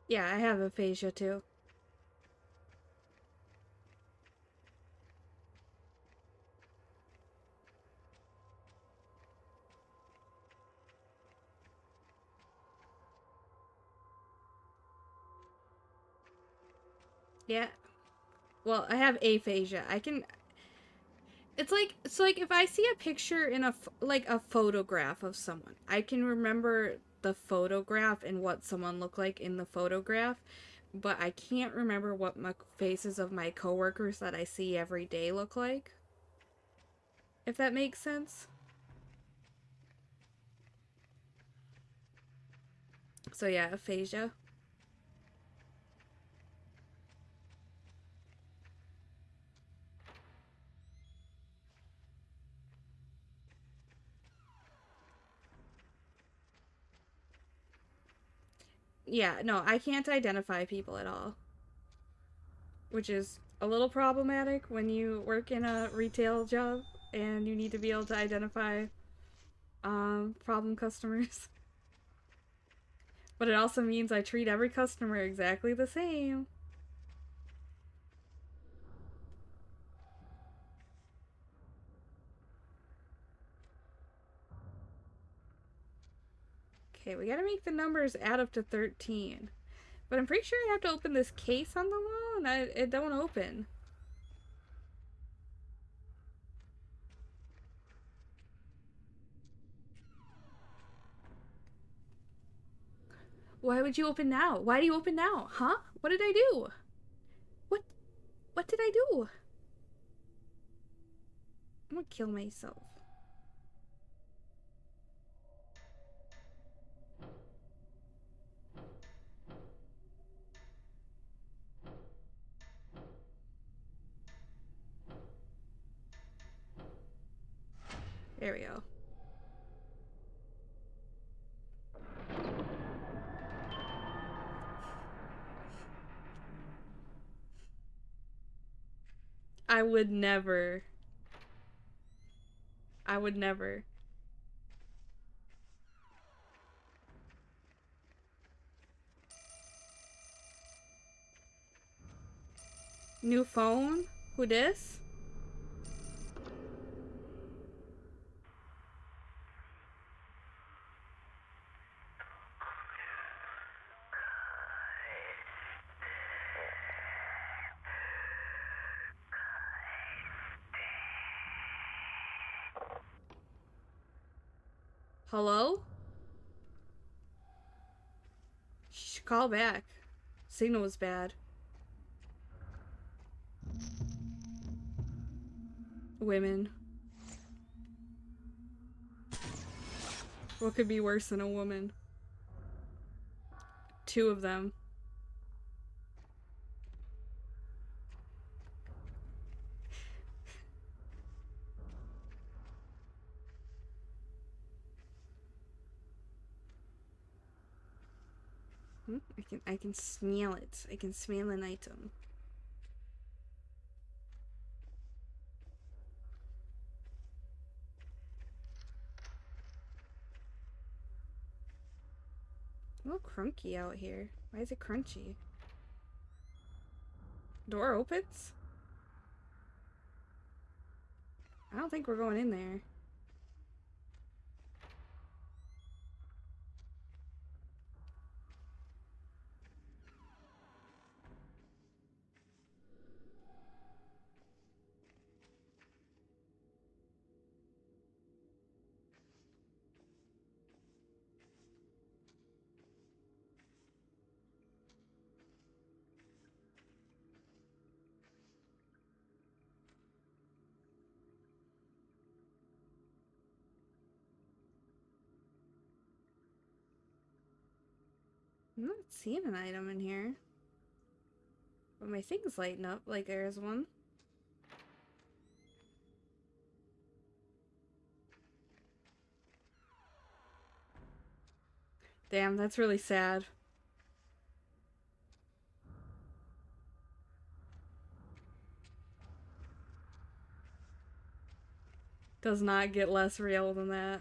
Yeah, I have aphasia too. Yeah. Well, I have aphasia. I can. It's like if I see a picture in like a photograph of someone, I can remember the photograph and what someone looked like in the photograph, but I can't remember what my faces of my coworkers that I see every day look like. If that makes sense. So yeah, aphasia. Yeah, no, I can't identify people at all, which is a little problematic when you work in a retail job and you need to be able to identify problem customers. But it also means I treat every customer exactly the same. Okay, we gotta make the numbers add up to 13. But I'm pretty sure I have to open this case on the wall and it don't open. Why would you open now? Why do you open now? Huh? What did I do? What what did I do? I'm gonna kill myself. There we go. I would never. I would never. New phone? Who this? Hello? She should call back. Signal was bad. Women. What could be worse than a woman? Two of them. I can smell it. I can smell an item. A little crunky out here. Why is it crunchy? Door opens? I don't think we're going in there. I'm not seeing an item in here. But my thing's lighting up like there's one. Damn, that's really sad. Does not get less real than that.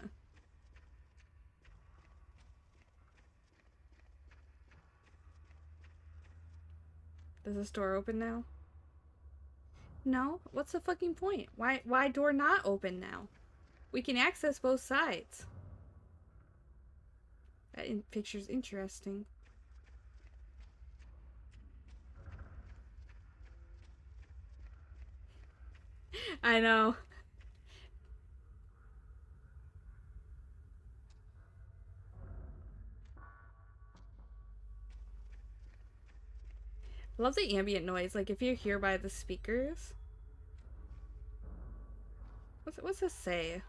Does this door open now? No? What's the fucking point? Why door not open now? We can access both sides. That picture's interesting. I know. I love the ambient noise. Like if you're here by the speakers. What's this say?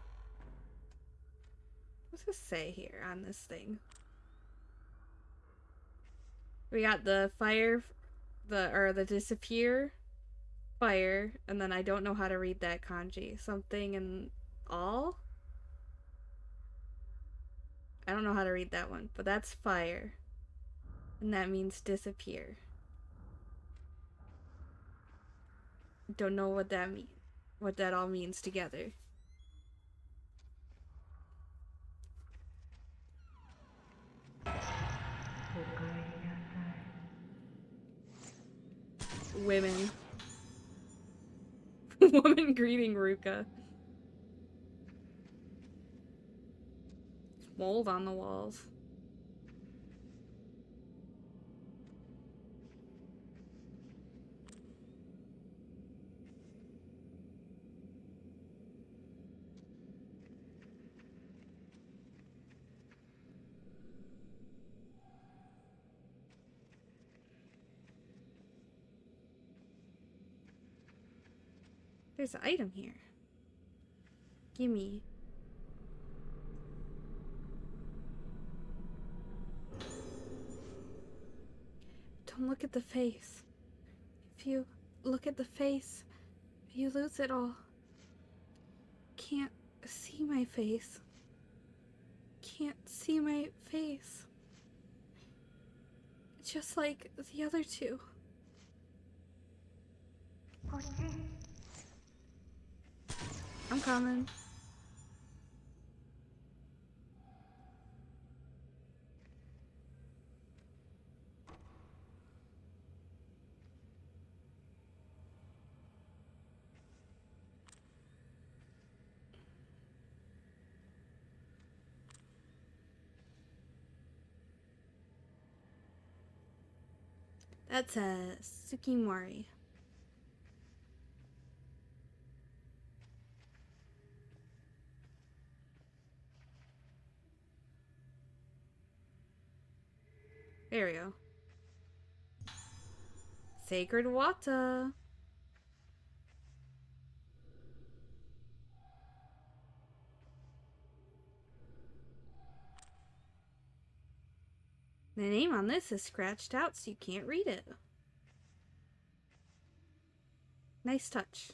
What's this say here on this thing? We got the fire, the disappear, fire, and then I don't know how to read that kanji. Something in all? I don't know how to read that one, but that's fire. And that means disappear. Don't know what that means. What that all means together. Women. Woman greeting Ruka. Mold on the walls. There's an item here. Gimme. Don't look at the face. If you look at the face, you lose it all. Can't see my face. Can't see my face. Just like the other two. I'm coming. That's a Tsukimori. There we go. Sacred Wata. The name on this is scratched out so you can't read it. Nice touch.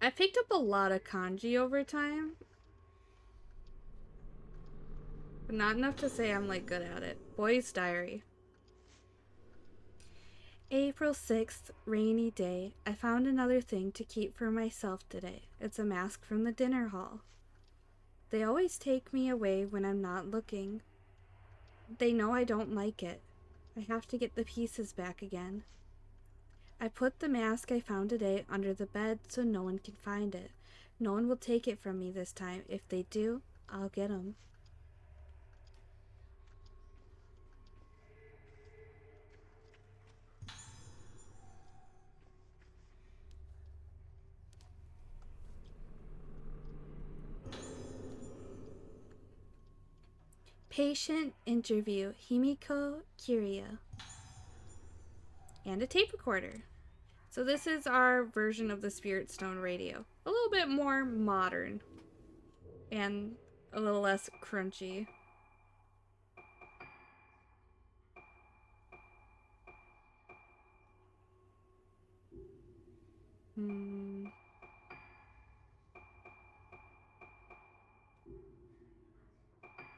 I picked up a lot of kanji over time, but not enough to say I'm like good at it. Boy's Diary. April 6th, rainy day. I found another thing to keep for myself today. It's a mask from the dinner hall. They always take me away when I'm not looking. They know I don't like it. I have to get the pieces back again. I put the mask I found today under the bed so no one can find it. No one will take it from me this time. If they do, I'll get 'em. Patient interview Himiko Kiria. And a tape recorder. So this is our version of the Spirit Stone radio. A little bit more modern. And a little less crunchy.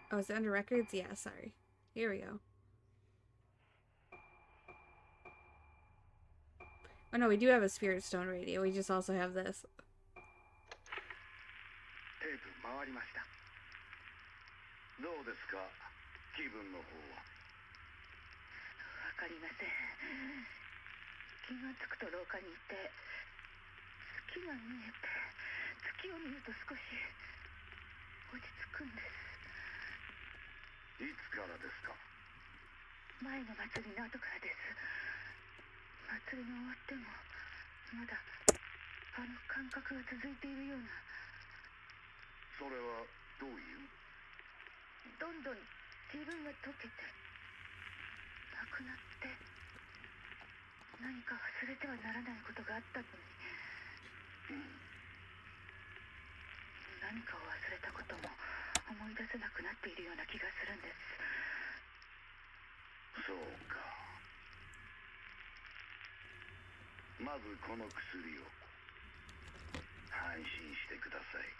Oh, is it under records? Yeah, sorry. Here we go. Oh no, we do have a Spirit Stone radio. We just also have this. テープ回りました。どうですか、気分の方は。わかりません。気がつくと廊下にいて、月が見えて、月を見ると少し落ち着くんです。いつからですか。前の祭りの後からです。祭りが終わってもまだあの感覚が続いているような。それはどういう。どんどん自分が溶けてなくなって、何か忘れてはならないことがあったのに、何かを忘れたことも思い出せなくなっているような気がするんです。そうか。まずこの薬を。安心してください。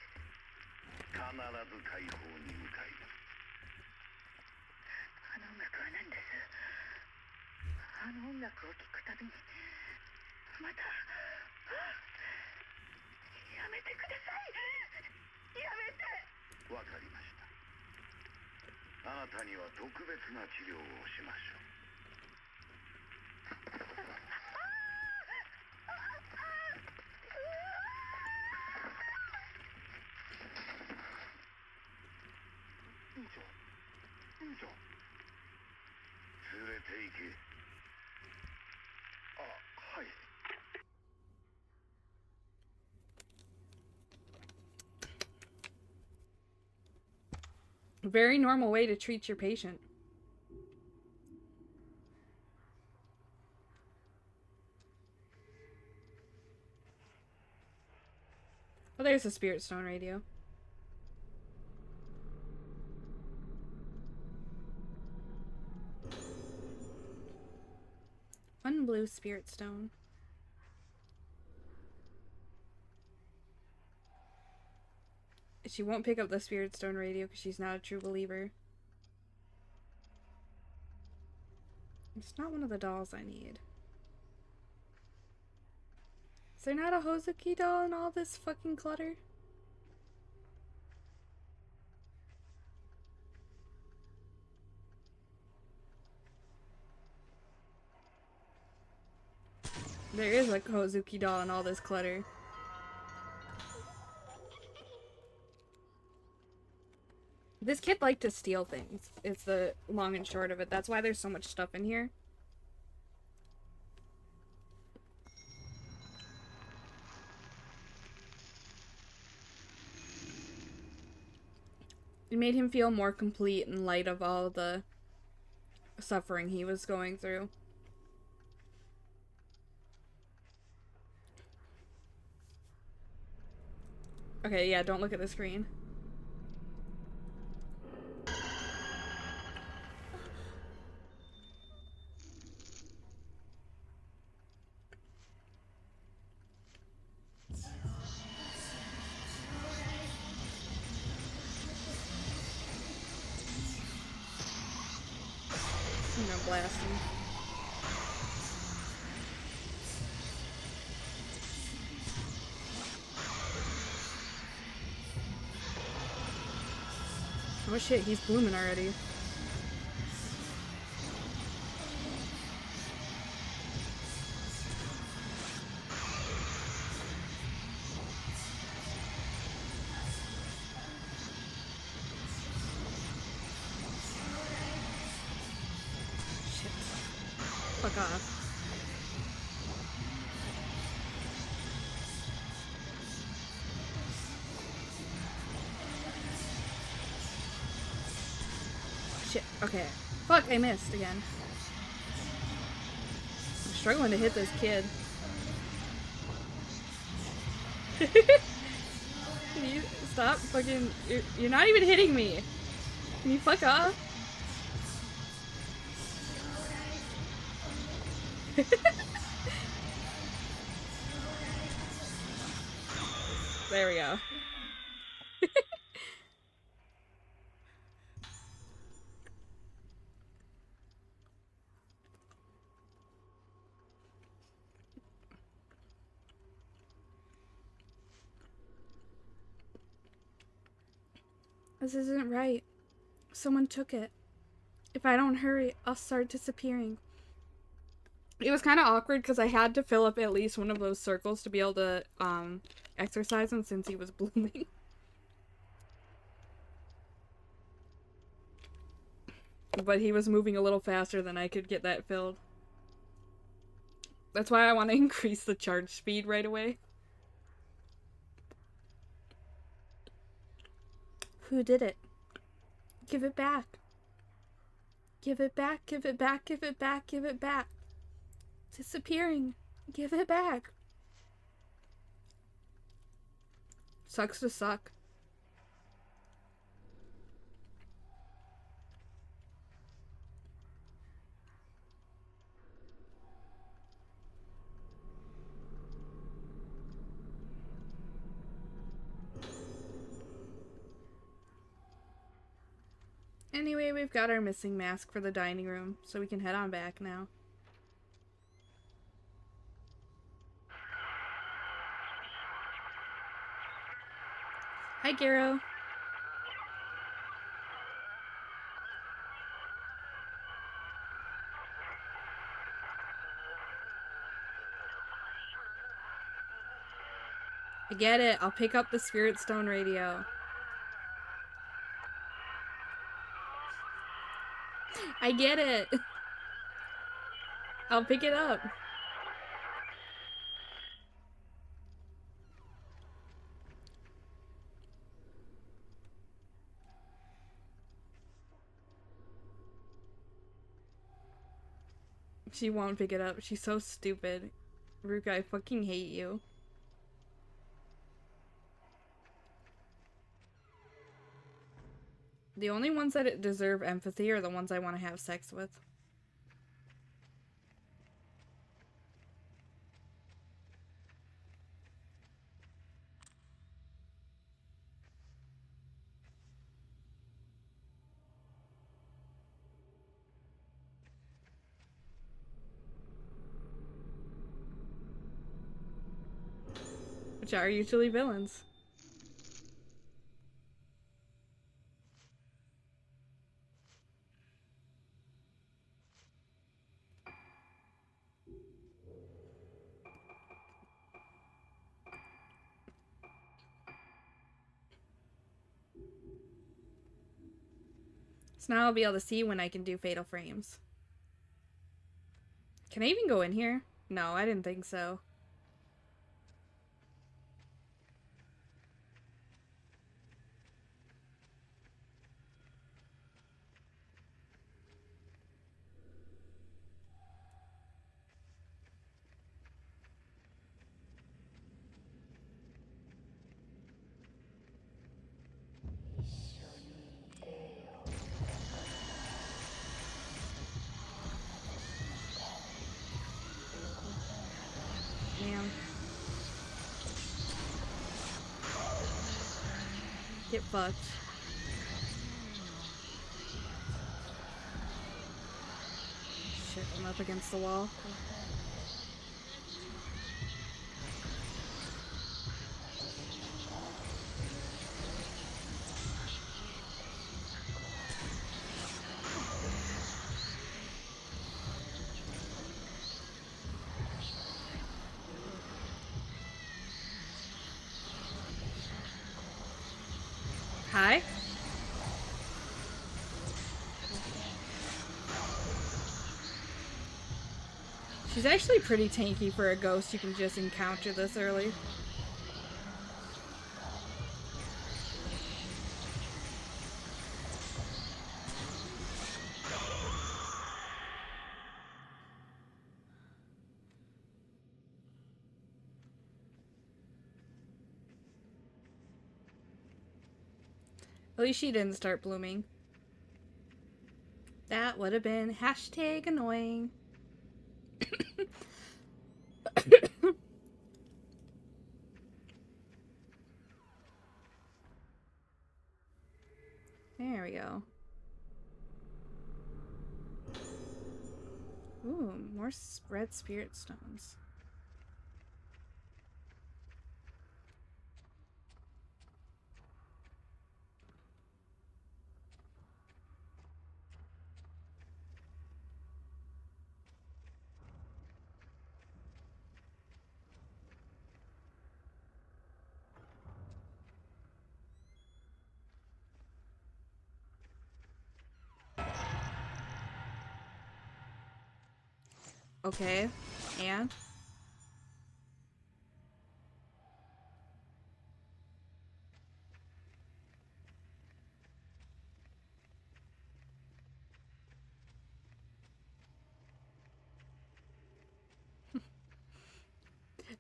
必ず解放に向かいます。あの音楽は何です。あの音楽を聴くたびにまた、やめてください。やめて。わかりました。あなたには特別な治療をしましょう。院長、院長。連れて行け。あ、はい。A very normal way to treat your patient. Oh, there's a Spirit Stone radio. One blue Spirit Stone. She won't pick up the Spirit Stone radio because she's not a true believer. It's not one of the dolls I need. Is there not a Hozuki doll in all this fucking clutter? There is a Hozuki doll in all this clutter. This kid liked to steal things. It's the long and short of it. That's why there's so much stuff in here. It made him feel more complete in light of all the suffering he was going through. Okay, yeah, don't look at the screen. I'm gonna blast him. Oh shit, he's blooming already. Shit. Fuck off. shit. Okay. Fuck, I missed again. I'm struggling to hit this kid. Can you stop fucking... You're not even hitting me. Can you fuck off? There we go. This isn't right. Someone took it. If I don't hurry, I'll start disappearing. It was kind of awkward because I had to fill up at least one of those circles to be able to exercise him since he was blooming. But he was moving a little faster than I could get that filled. That's why I want to increase the charge speed right away. Who did it? Give it back. Give it back, give it back, give it back, give it back. Disappearing. Give it back. Sucks to suck. Anyway, we've got our missing mask for the dining room, so we can head on back now. Hi, Garo. I get it. I'll pick up the Spirit Stone radio. I get it. I'll pick it up. She won't pick it up. She's so stupid. Ruka, I fucking hate you. The only ones that deserve empathy are the ones I want to have sex with. Which are usually villains. So now I'll be able to see when I can do fatal frames. Can I even go in here? No, I didn't think so. Damn. Get fucked. Shit, I'm up against the wall. Hi. She's actually pretty tanky for a ghost you can just encounter this early. At least she didn't start blooming. That would have been hashtag annoying. There we go. Ooh, more red spirit stones. Okay, and?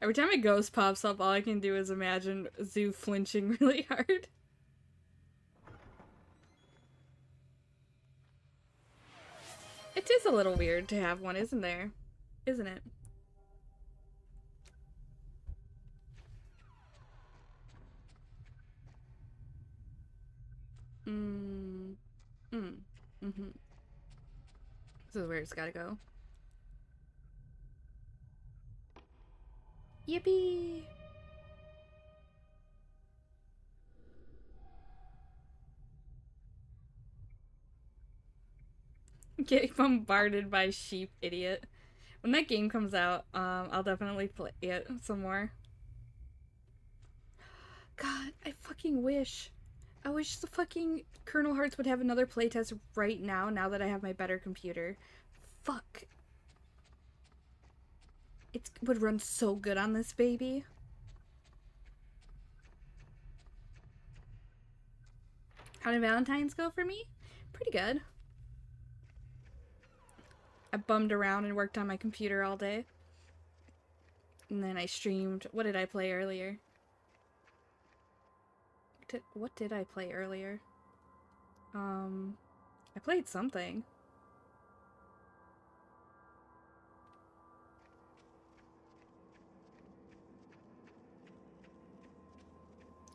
Every time a ghost pops up, all I can do is imagine Zoo flinching really hard. It is a little weird to have one, isn't there? Isn't it? Mm. Mm. Mm-hmm. This is where it's gotta go. Yippee! Getting bombarded by sheep, idiot. When that game comes out, I'll definitely play it some more. God, I fucking wish. I wish the fucking Kernel Hearts would have another playtest right now that I have my better computer. Fuck. It would run so good on this baby. How did Valentine's go for me? Pretty good. I bummed around and worked on my computer all day. And then I streamed. What did I play earlier? What did I play earlier? I played something.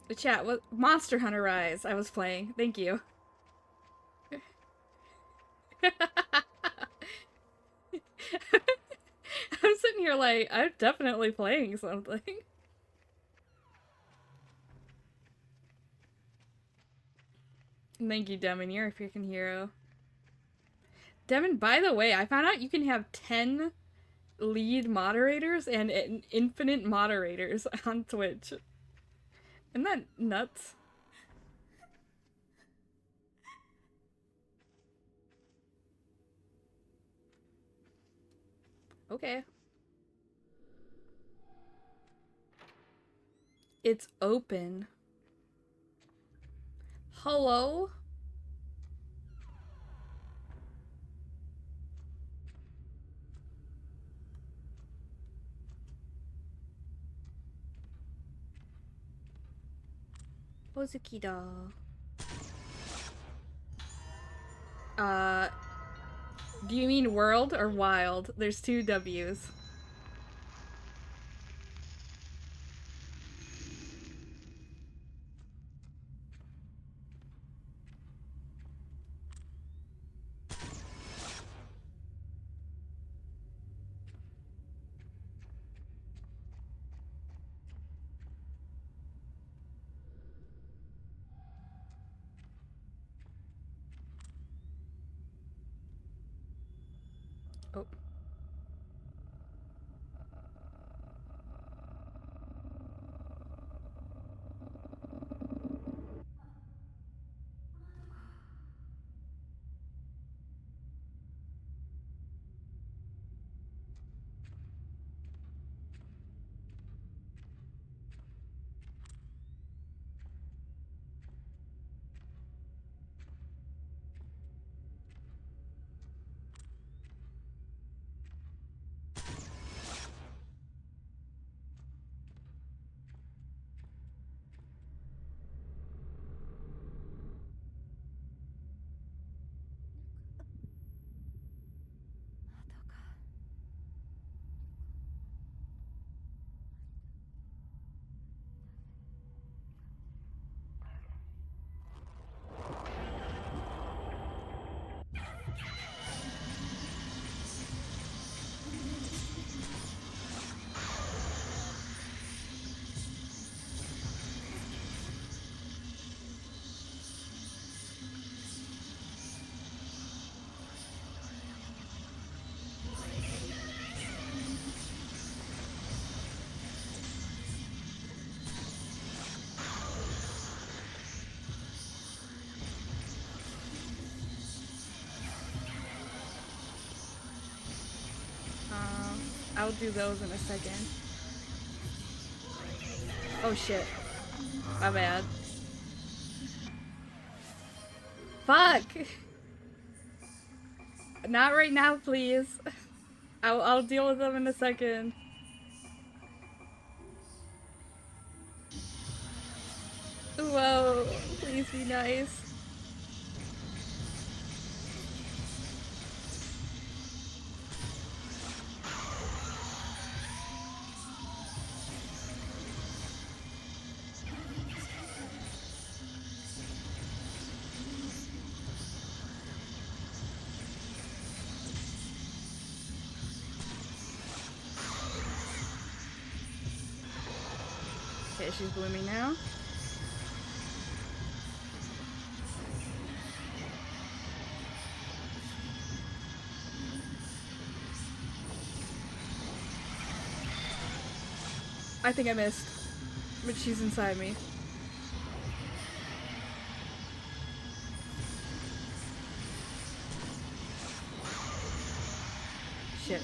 The chat, what Monster Hunter Rise I was playing. Thank you. I'm sitting here like, I'm definitely playing something. Thank you, Demon. You're a freaking hero. Demon, by the way, I found out you can have 10 lead moderators and infinite moderators on Twitch. Isn't that nuts? Okay. It's open. Hello? Ozukida. Uh, do you mean world or wild? There's two W's. Oh. I'll do those in a second. Oh shit. My bad. Fuck! Not right now, please. I'll deal with them in a second. Whoa, please be nice. Okay, she's blooming now. I think I missed, but she's inside me. Shit.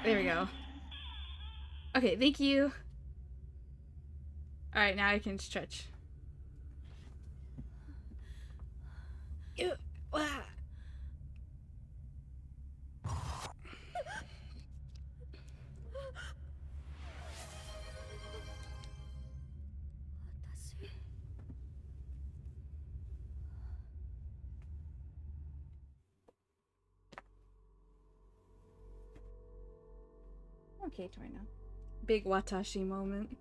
There we go. Okay, thank you. Alright, now I can stretch. Ew. Wah. Okay, Torino. Big Watashi moment.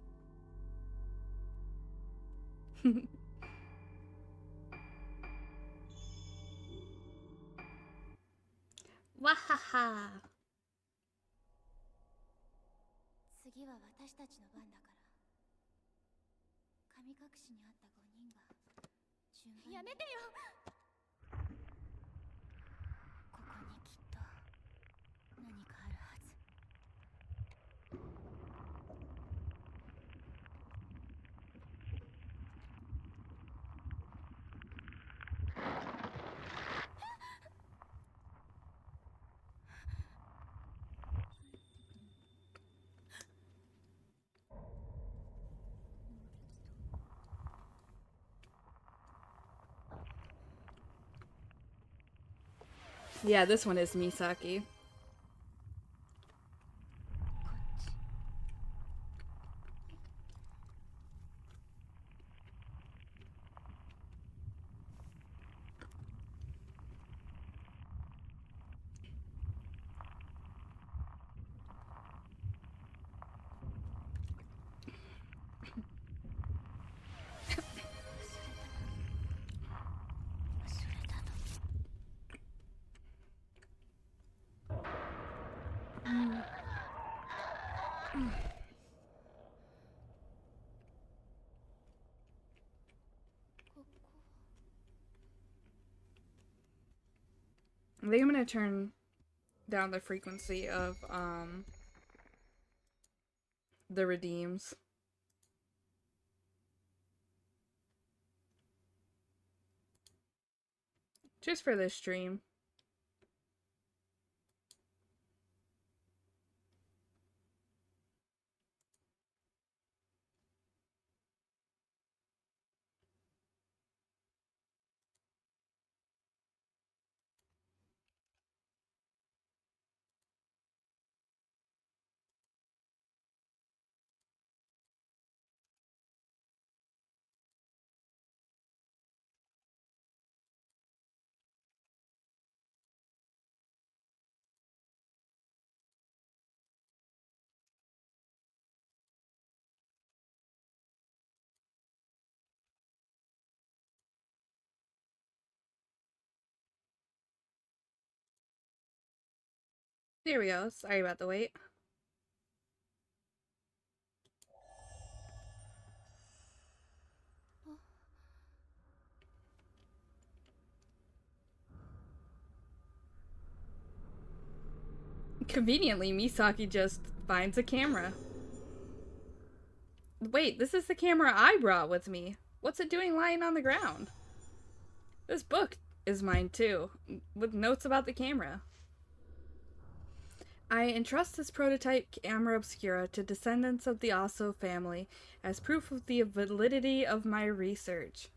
Wahaha. 次は私たちの番だから。神隠しにあった5人が順番に。やめてよ。ここにきっと何かあるはず。Yeah, this one is Misaki. I think I'm gonna turn down the frequency of the redeems. Just for this stream. There we go. Sorry about the wait. Conveniently, Misaki just finds a camera. Wait, this is the camera I brought with me. What's it doing lying on the ground? This book is mine too, with notes about the camera. I entrust this prototype camera obscura to descendants of the Aso family as proof of the validity of my research.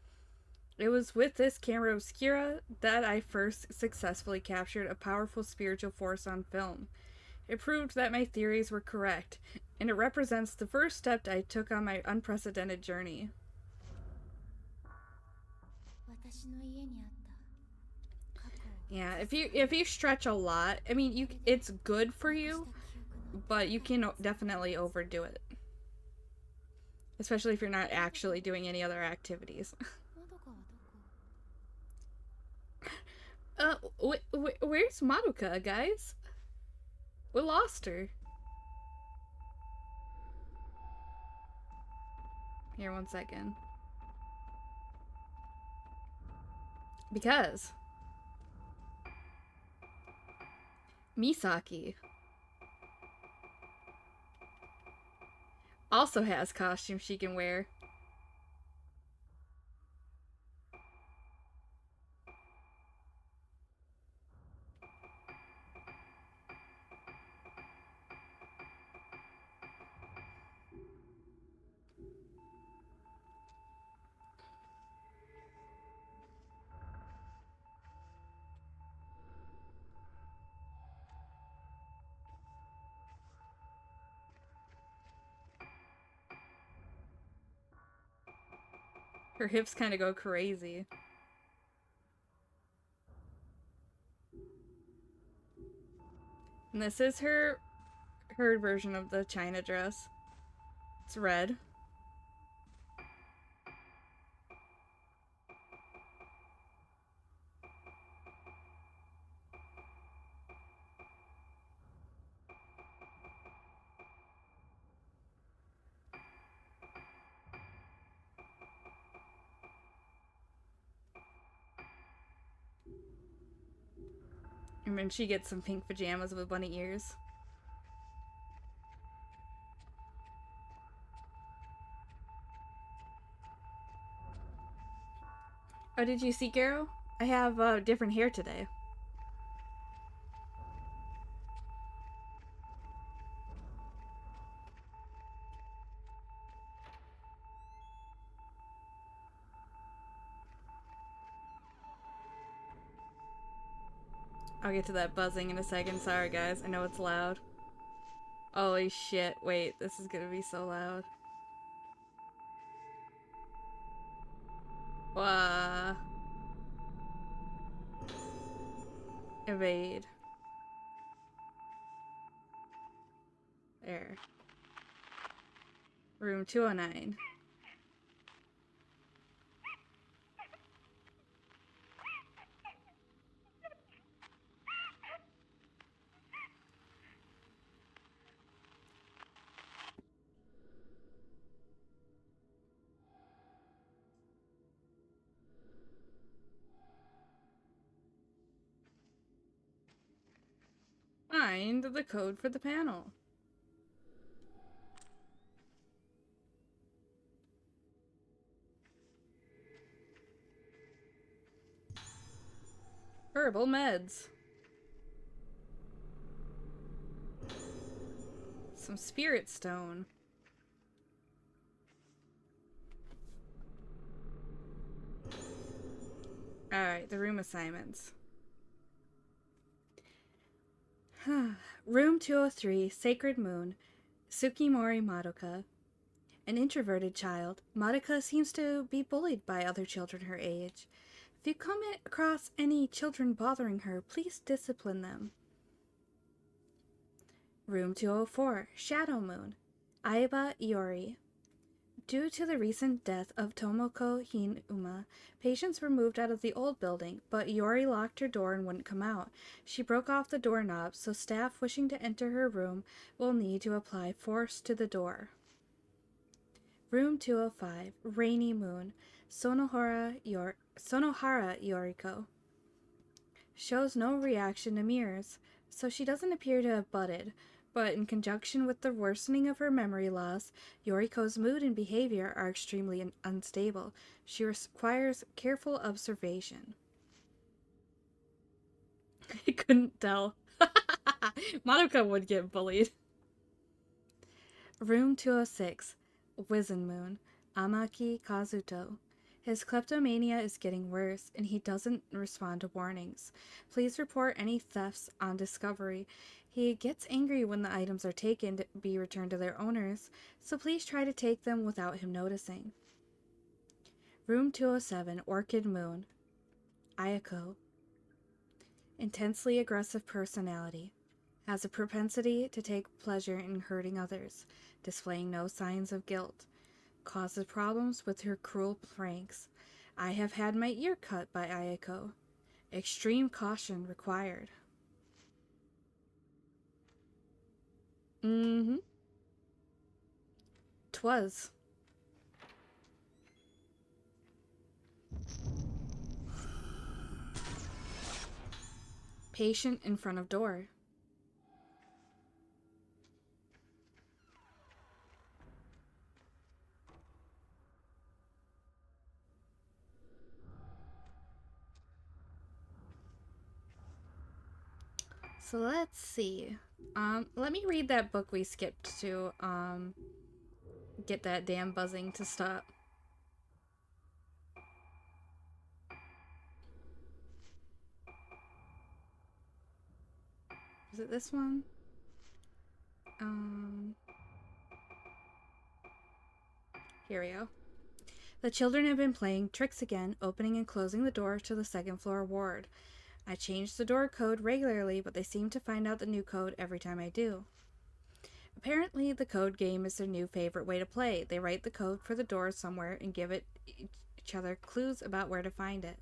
It was with this camera obscura that I first successfully captured a powerful spiritual force on film. It proved that my theories were correct, and it represents the first step I took on my unprecedented journey. Yeah, if you stretch a lot, I mean, it's good for you, but you can definitely overdo it. Especially if you're not actually doing any other activities. Where's Madoka, guys? We lost her. Here, 1 second. Because Misaki also has costumes she can wear. Her hips kind of go crazy. And this is her version of the China dress. It's red. And then she gets some pink pajamas with bunny ears. Oh, did you see Garo? I have different hair today. I'll get to that buzzing in a second. Sorry, guys. I know it's loud. Holy shit. Wait, this is gonna be so loud. Wah. Evade. There. Room 209. Find the code for the panel. Herbal meds. Some spirit stone. Alright, the room assignments. Room 203, Sacred Moon. Tsukimori Madoka. An introverted child, Madoka seems to be bullied by other children her age. If you come across any children bothering her, please discipline them. Room 204, Shadow Moon. Aiba Iori. Due to the recent death of Tomoko Hinuma, patients were moved out of the old building, but Iori locked her door and wouldn't come out. She broke off the doorknob, so staff wishing to enter her room will need to apply force to the door. Room 205, Rainy Moon. Sonohara Yoriko. Shows no reaction to mirrors. So she doesn't appear to have budded, but in conjunction with the worsening of her memory loss, Yoriko's mood and behavior are extremely unstable. She requires careful observation. I couldn't tell. Madoka would get bullied. Room 206, Wizen Moon, Amaki Kazuto. His kleptomania is getting worse, and he doesn't respond to warnings. Please report any thefts on discovery. He gets angry when the items are taken to be returned to their owners, so please try to take them without him noticing. Room 207, Orchid Moon, Ayako. Intensely aggressive personality. Has a propensity to take pleasure in hurting others, displaying no signs of guilt. Causes problems with her cruel pranks. I have had my ear cut by Ayako. Extreme caution required. Mm-hmm. 'Twas. Patient in front of door. So let's see. Let me read that book we skipped to get that damn buzzing to stop. Is it this one? Here we go. The children have been playing tricks again, opening and closing the door to the second floor ward. I change the door code regularly, but they seem to find out the new code every time I do. Apparently, the code game is their new favorite way to play. They write the code for the door somewhere and give each other clues about where to find it.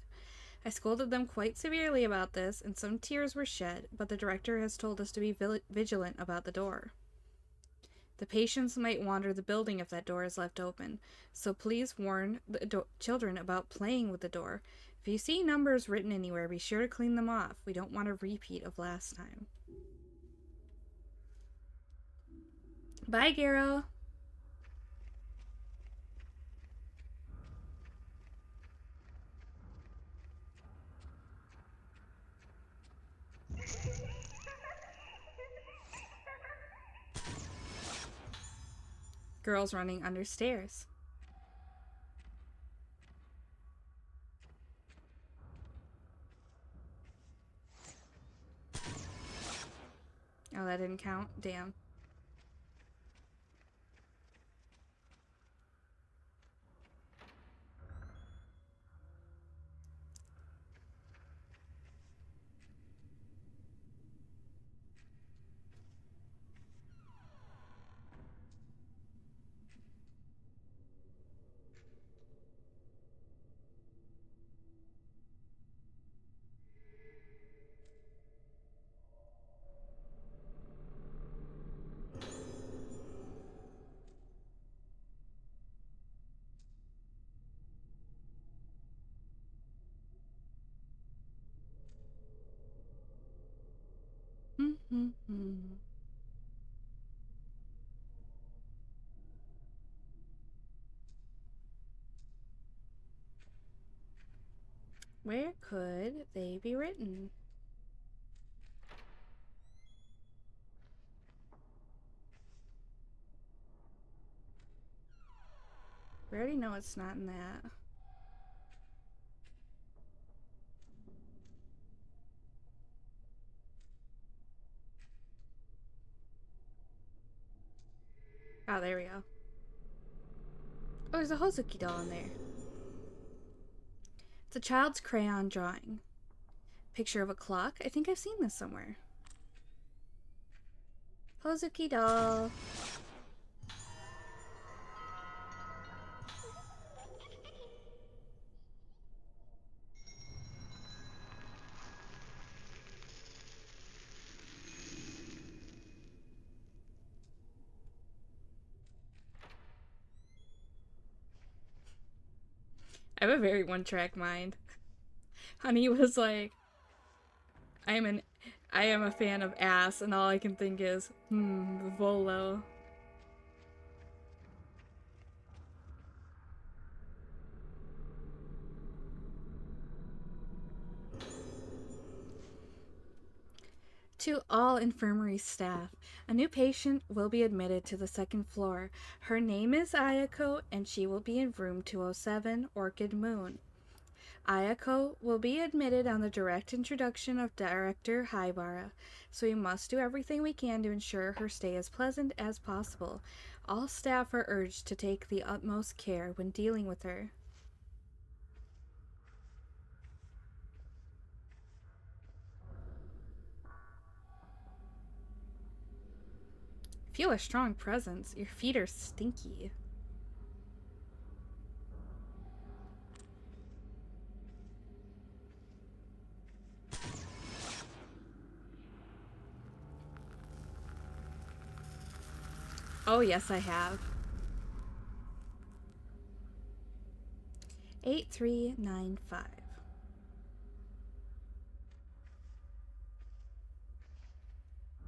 I scolded them quite severely about this, and some tears were shed, but the director has told us to be vigilant about the door. The patients might wander the building if that door is left open, so please warn the children about playing with the door. If you see numbers written anywhere, be sure to clean them off. We don't want a repeat of last time. Bye, Garo. Girls running under stairs. Oh, that didn't count? Damn. Where could they be written? We already know it's not in that. Oh, there we go. Oh, there's a Hozuki doll in there. It's a child's crayon drawing. Picture of a clock. I think I've seen this somewhere. Hozuki doll. I have a very one-track mind. Honey was like, I'm an I am a fan of ass, and all I can think is, Volo. To all infirmary staff, a new patient will be admitted to the second floor. Her name is Ayako, and she will be in room 207, Orchid Moon. Ayako will be admitted on the direct introduction of Director Haibara, so we must do everything we can to ensure her stay as pleasant as possible. All staff are urged to take the utmost care when dealing with her. Feel a strong presence. Your feet are stinky. Oh, yes, I have. 8395.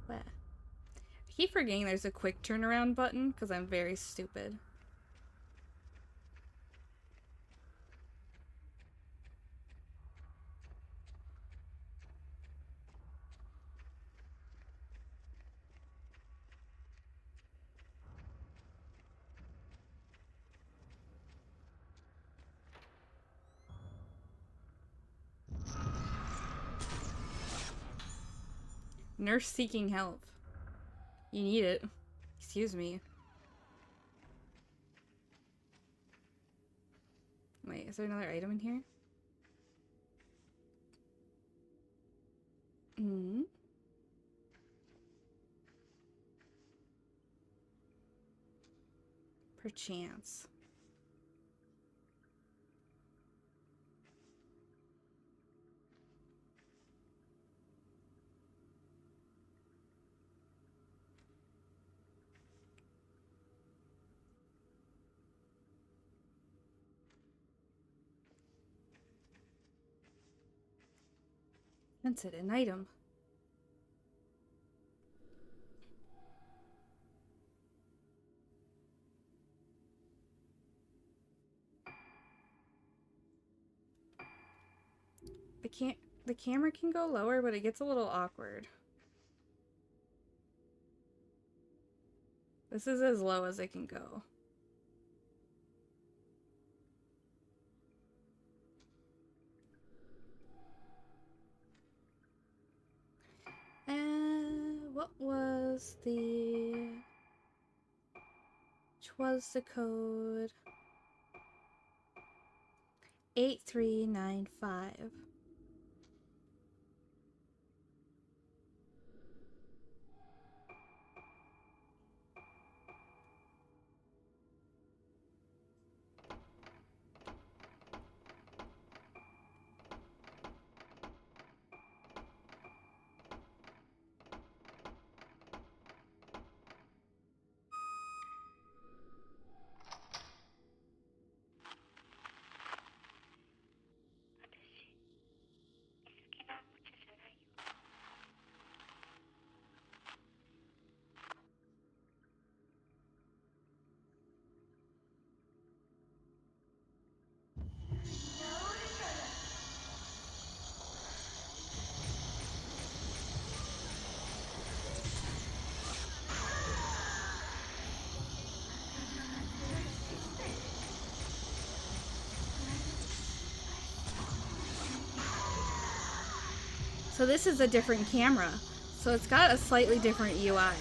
What? I keep forgetting there's a quick turnaround button because I'm very stupid. Nurse seeking help. You need it. Excuse me. Wait, is there another item in here? Hmm. Perchance. That's it, an item. The camera can go lower, but it gets a little awkward. This is as low as it can go. What was the... Which was the code? 8395. So this is a different camera. So it's got a slightly different UI.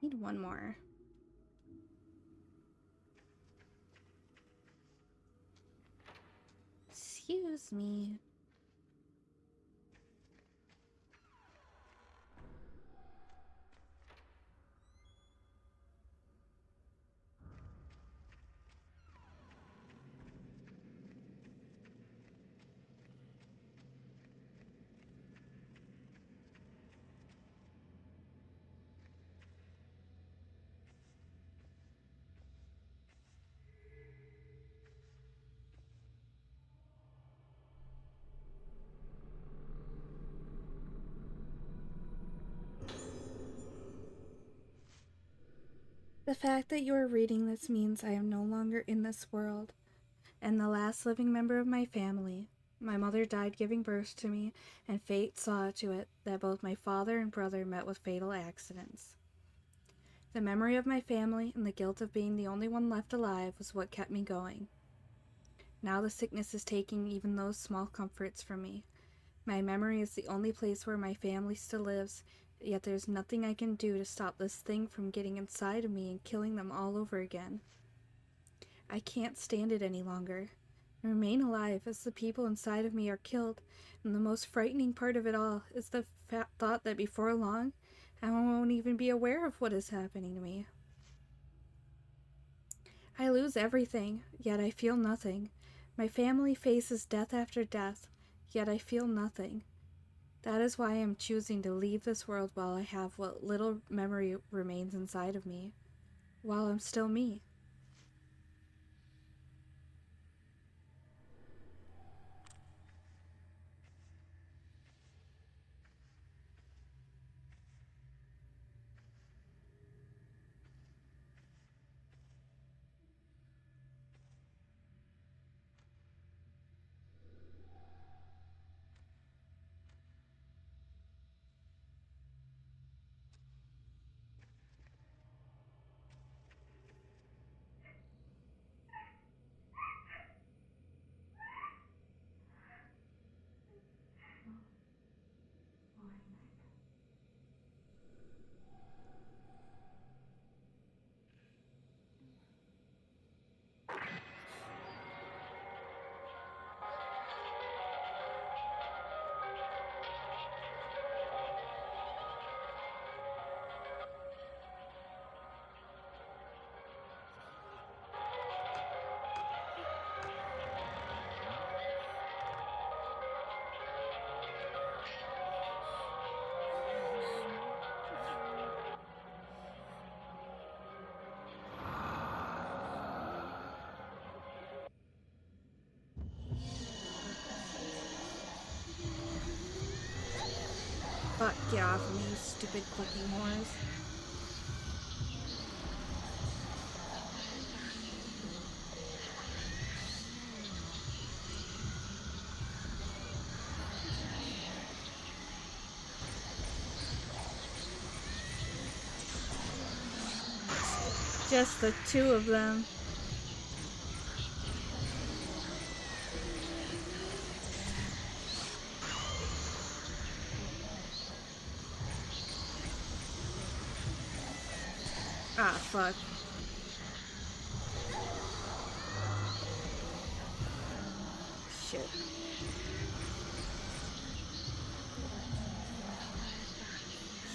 Need one more. Excuse me. The fact that you are reading this means I am no longer in this world, and the last living member of my family. My mother died giving birth to me, and fate saw to it that both my father and brother met with fatal accidents. The memory of my family and the guilt of being the only one left alive was what kept me going. Now the sickness is taking even those small comforts from me. My memory is the only place where my family still lives, yet there's nothing I can do to stop this thing from getting inside of me and killing them all over again. I can't stand it any longer. I remain alive as the people inside of me are killed, and the most frightening part of it all is the thought that before long, I won't even be aware of what is happening to me. I lose everything, yet I feel nothing. My family faces death after death, yet I feel nothing. That is why I am choosing to leave this world while I have what little memory remains inside of me, while I'm still me. Fuck, get off of me, you stupid fucking whores. Just the two of them. Ah, fuck. Shit.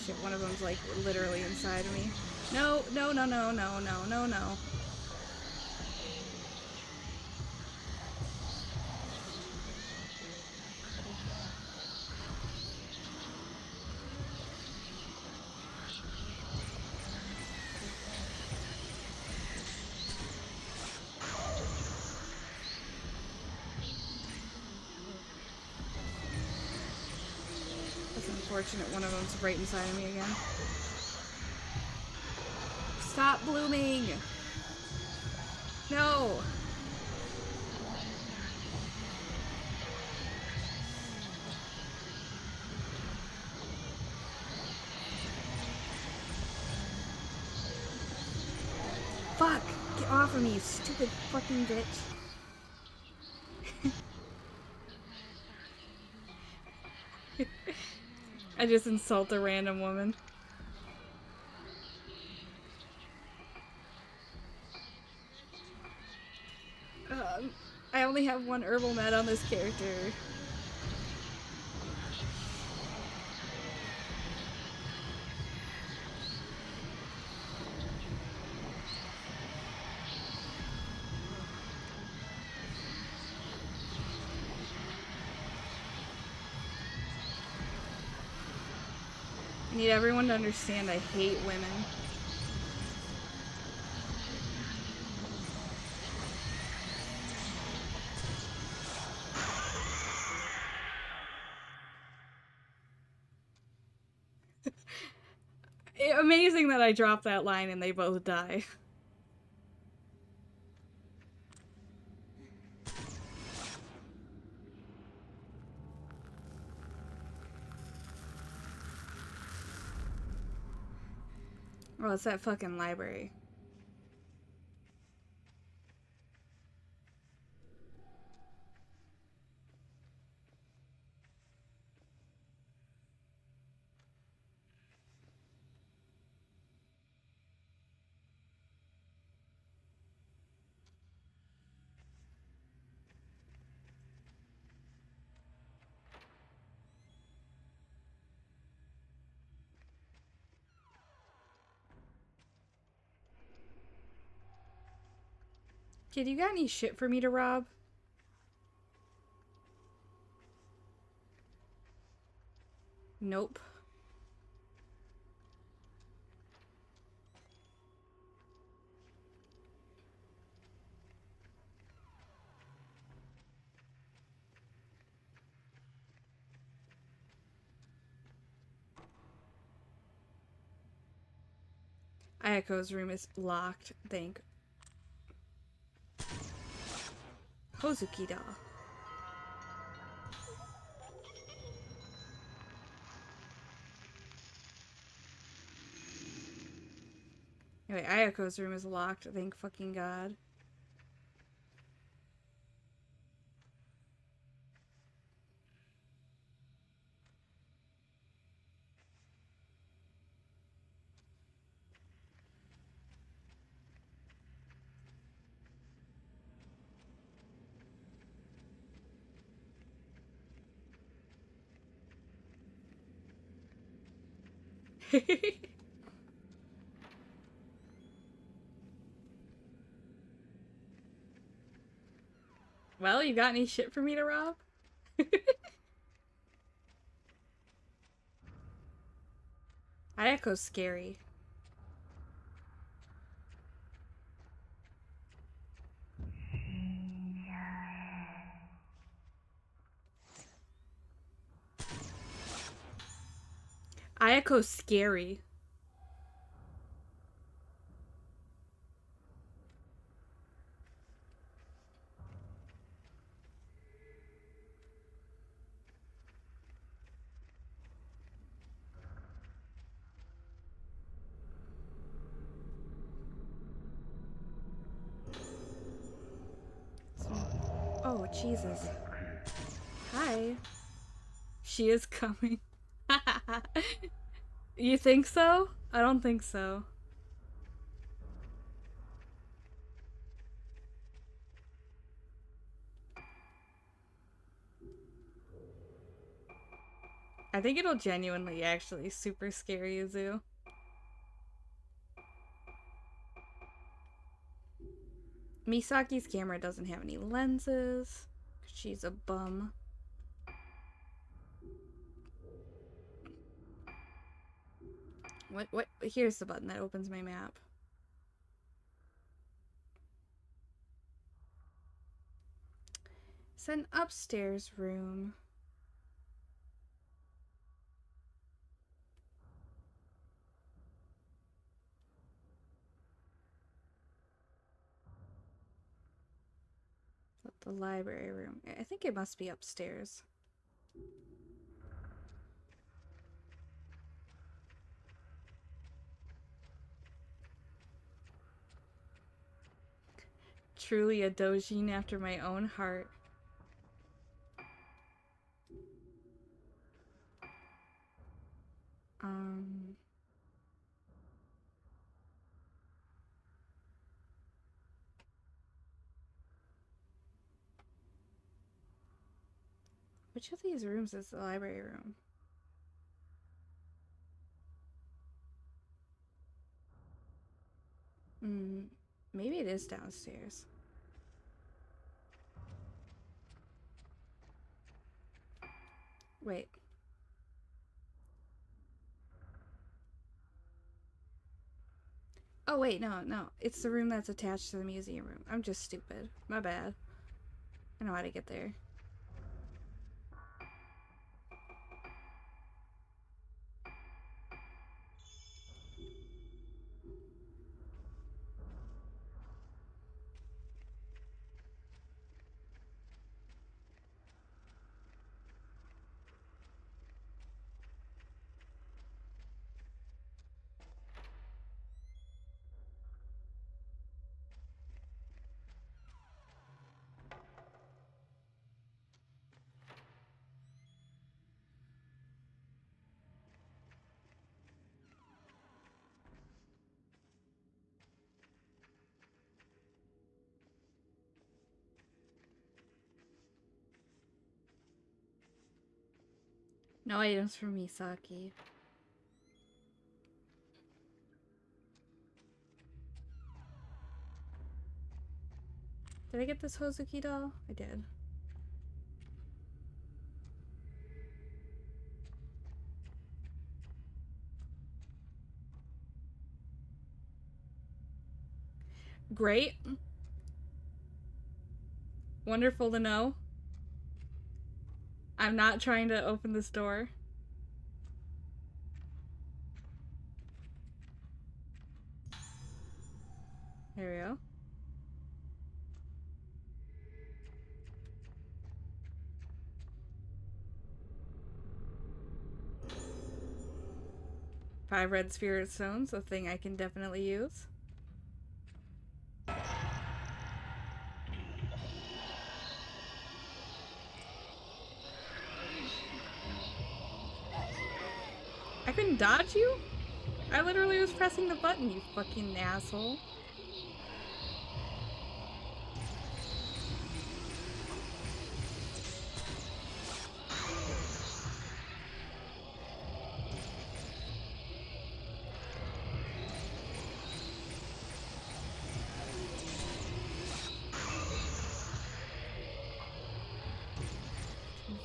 Shit, one of them's like literally inside of me. No, no, no, no, no, no, no, no. That's unfortunate, one of them's right inside of me again. Stop blooming! No! Fuck! Get off of me, you stupid fucking bitch. I just insult a random woman. only have one herbal med on this character. I need everyone to understand I hate women. Amazing that I dropped that line and they both die. Oh, it's that fucking library. Kid, you got any shit for me to rob? Nope. Ayako's room is locked, thank Hozuki-da. Anyway, Ayako's room is locked, thank fucking god. Well, you got any shit for me to rob? Ayako's scary. Ayako's scary. Oh, Jesus. Hi. She is coming. You think so? I don't think so. I think it'll genuinely actually super scare Yuzu. Misaki's camera doesn't have any lenses. She's a bum. What? Here's the button that opens my map. It's an upstairs room. The library room. I think it must be upstairs. Truly a dojin after my own heart. Um... Which of these rooms is the library room? Maybe it is downstairs. Wait. Oh wait, no. It's the room that's attached to the museum room. I'm just stupid. My bad. I know how to get there. No items from Misaki. Did I get this Hozuki doll? I did. Great. Wonderful to know. I'm not trying to open this door. There we go. Five red spirit stones, a thing I can definitely use. I couldn't dodge you? I literally was pressing the button, you fucking asshole.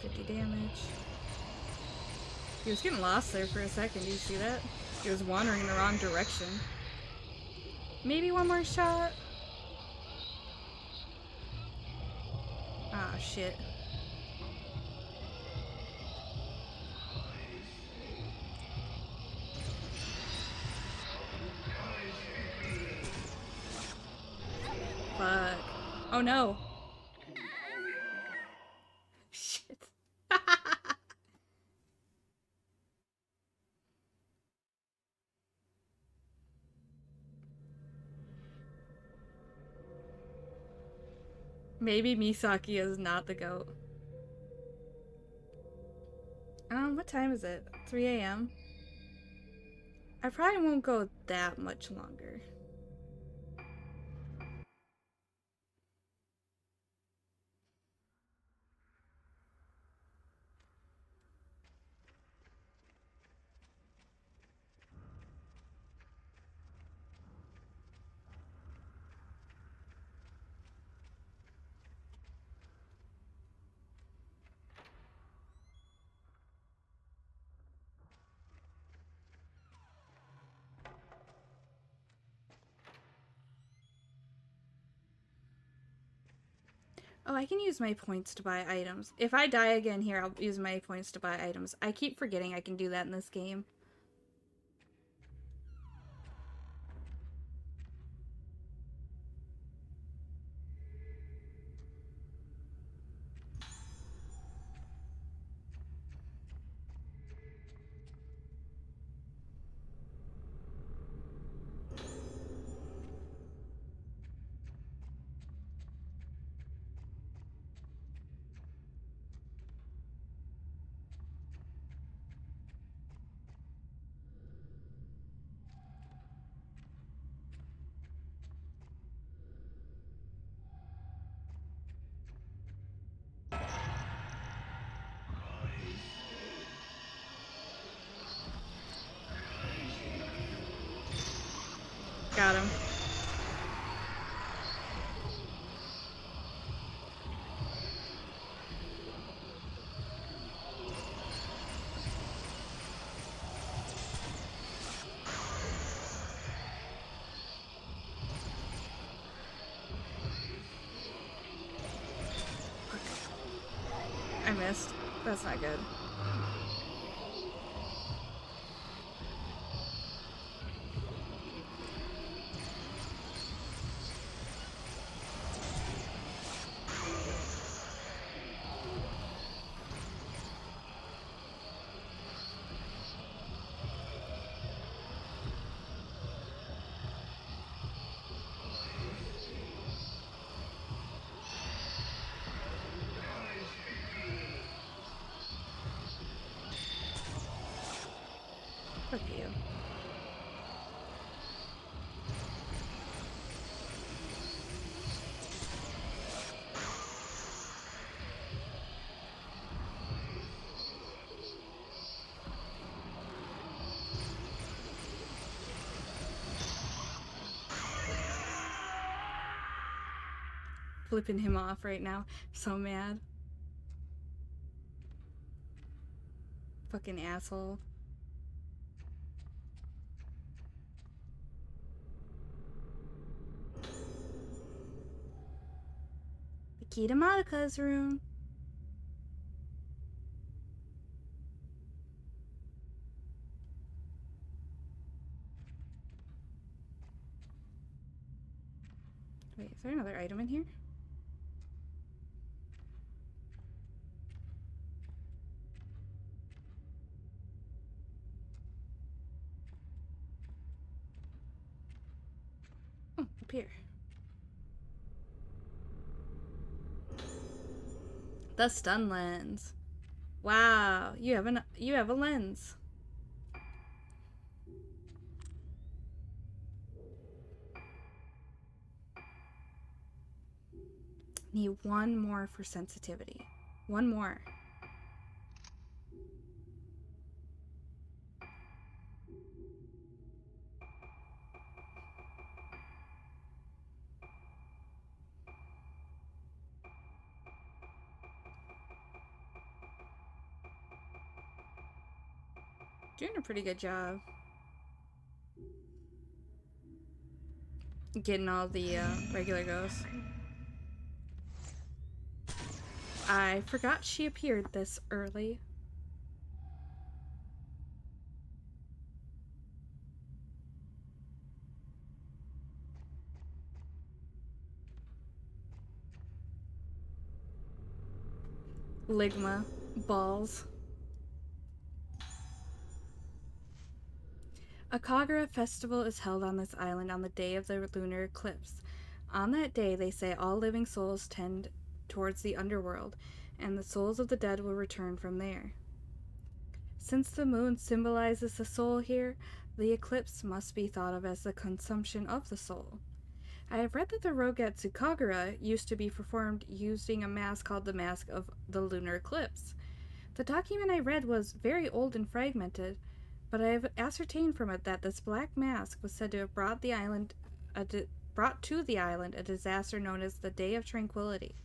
$50 damage. He was getting lost there for a second, do you see that? He was wandering in the wrong direction. Maybe one more shot? Ah, shit. Fuck. Oh no. Shit. Maybe Misaki is not the goat. What time is it? 3 a.m.? I probably won't go that much longer. Oh, I can use my points to buy items. If I die again here, I'll use my points to buy items. I keep forgetting I can do that in this game. got him. I missed. That's not good. Fuck you. Flipping him off right now. So mad. Fucking asshole. The key to Monika's room. Wait, is there another item in here? Oh, up here. The stun lens. Wow, you have a lens. Need one more for sensitivity. One more. Doing a pretty good job. Getting all the regular ghosts. I forgot she appeared this early. Ligma. Balls. A Kagura festival is held on this island on the day of the lunar eclipse. On that day, they say all living souls tend towards the underworld, and the souls of the dead will return from there. Since the moon symbolizes the soul here, the eclipse must be thought of as the consumption of the soul. I have read that the Rogetsu Kagura used to be performed using a mask called the Mask of the Lunar Eclipse. The document I read was very old and fragmented, but I have ascertained from it that this black mask was said to have brought to the island a disaster known as the Day of Tranquility.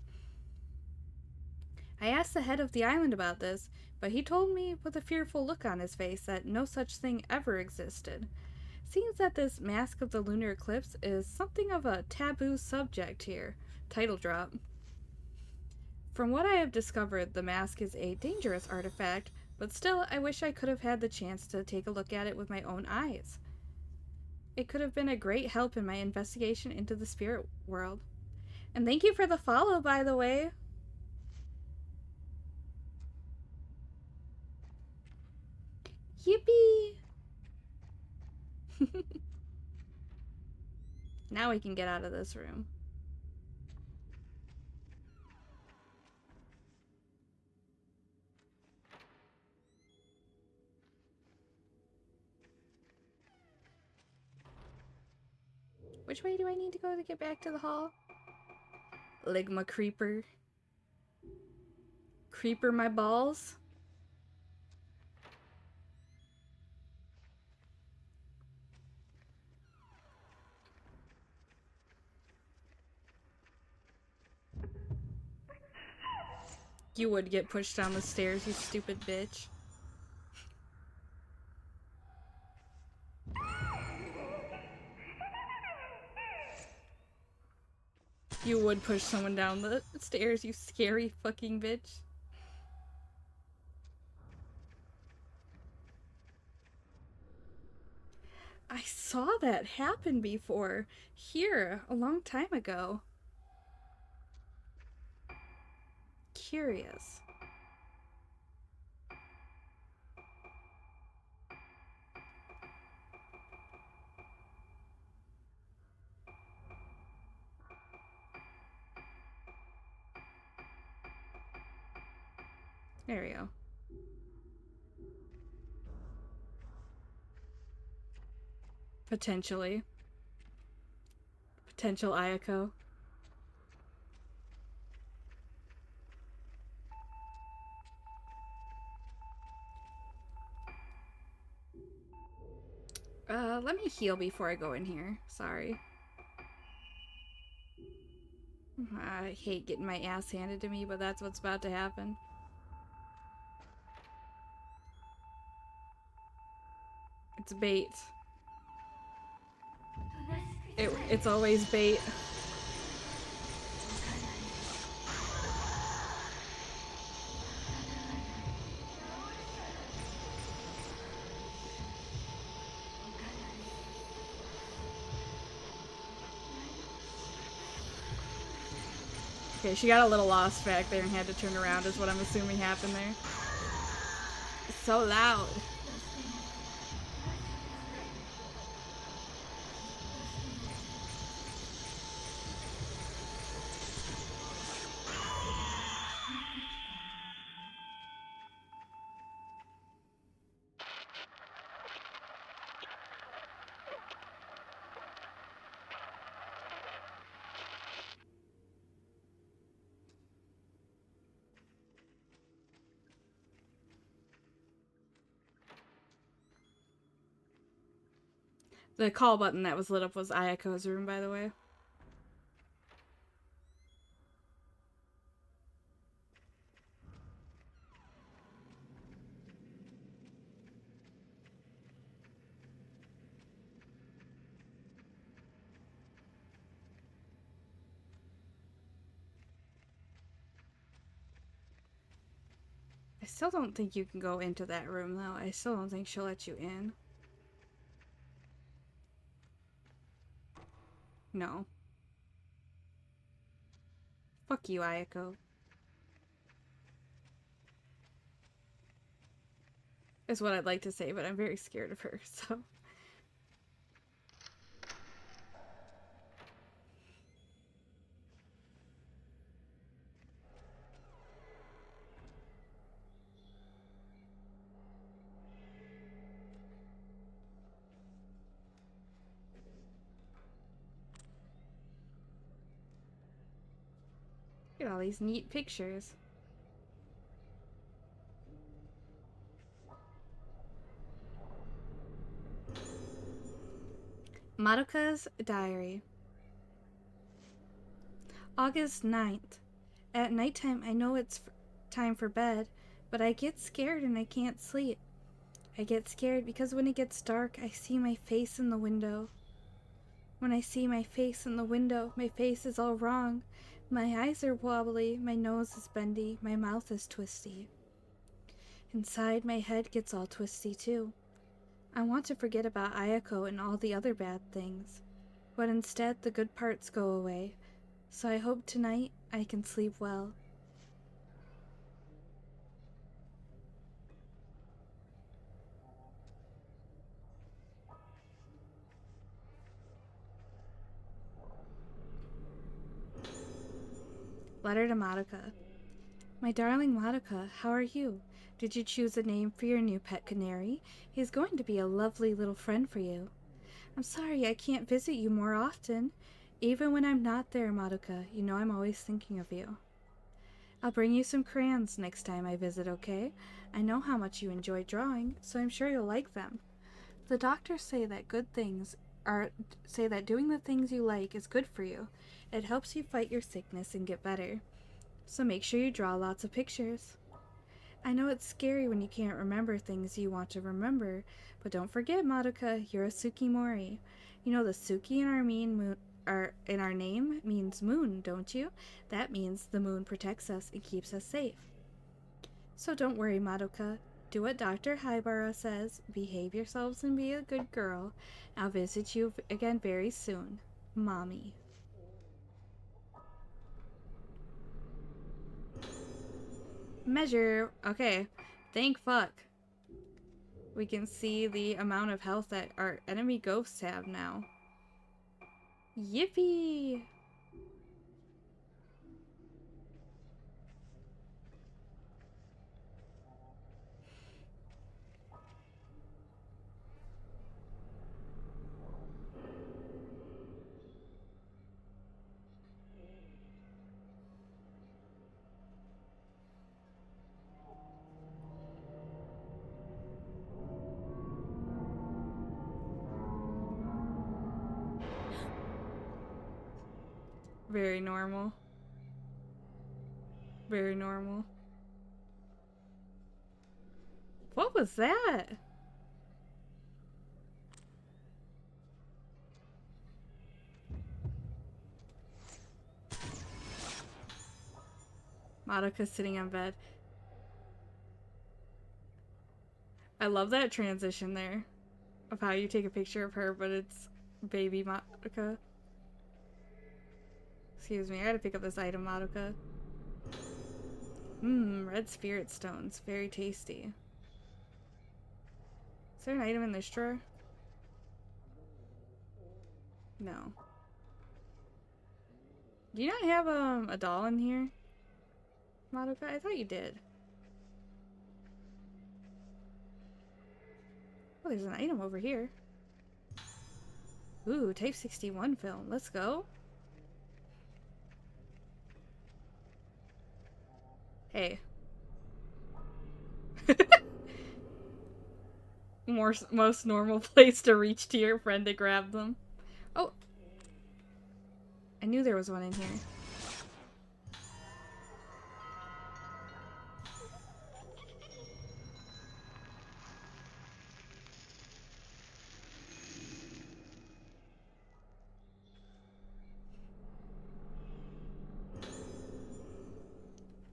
I asked the head of the island about this, but he told me with a fearful look on his face that no such thing ever existed. Seems that this Mask of the Lunar Eclipse is something of a taboo subject here. Title drop. From what I have discovered, the mask is a dangerous artifact, but still, I wish I could have had the chance to take a look at it with my own eyes. It could have been a great help in my investigation into the spirit world. And thank you for the follow, by the way. Yippee! Now we can get out of this room. Which way do I need to go to get back to the hall? Ligma creeper. Creeper my balls. You would get pushed down the stairs, you stupid bitch. You would push someone down the stairs, you scary fucking bitch. I saw that happen before. Here, a long time ago. Curious. There we go. Potentially. Potential Ayako. Let me heal before I go in here. Sorry. I hate getting my ass handed to me, but that's what's about to happen. It's bait. It's always bait. Okay, she got a little lost back there and had to turn around is what I'm assuming happened there. It's so loud. The call button that was lit up was Ayako's room, by the way. I still don't think you can go into that room, though. I still don't think she'll let you in. No. Fuck you, Ayako. Is what I'd like to say, but I'm very scared of her, so... Look at all these neat pictures. Madoka's diary. August 9th. At nighttime, I know it's time for bed, but I get scared and I can't sleep. I get scared because when it gets dark, I see my face in the window. When I see my face in the window, my face is all wrong. My eyes are wobbly, my nose is bendy, my mouth is twisty. Inside, my head gets all twisty too. I want to forget about Ayako and all the other bad things, but instead the good parts go away, so I hope tonight I can sleep well. Letter to Madoka. My darling Madoka, how are you? Did you choose a name for your new pet canary? He's going to be a lovely little friend for you. I'm sorry I can't visit you more often. Even when I'm not there, Madoka, you know I'm always thinking of you. I'll bring you some crayons next time I visit, okay? I know how much you enjoy drawing, so I'm sure you'll like them. The doctors say that doing the things you like is good for you. It helps you fight your sickness and get better. So make sure you draw lots of pictures. I know it's scary when you can't remember things you want to remember, but don't forget, Madoka, you're a Tsukimori. You know the Suki in our name means moon, don't you? That means the moon protects us and keeps us safe. So don't worry, Madoka. Do what Dr. Haibara says, behave yourselves and be a good girl. I'll visit you again very soon. Mommy. Measure. Okay. Thank fuck. We can see the amount of health that our enemy ghosts have now. Yippee! Very normal. Very normal. What was that? Madoka's sitting on bed. I love that transition there of how you take a picture of her, but it's baby Madoka. Excuse me, I gotta pick up this item, Madoka. Red spirit stones. Very tasty. Is there an item in this drawer? No. Do you not have a doll in here, Madoka? I thought you did. Oh, there's an item over here. Ooh, Type 61 film. Let's go. Hey. Most normal place to reach to your friend to grab them. Oh. I knew there was one in here.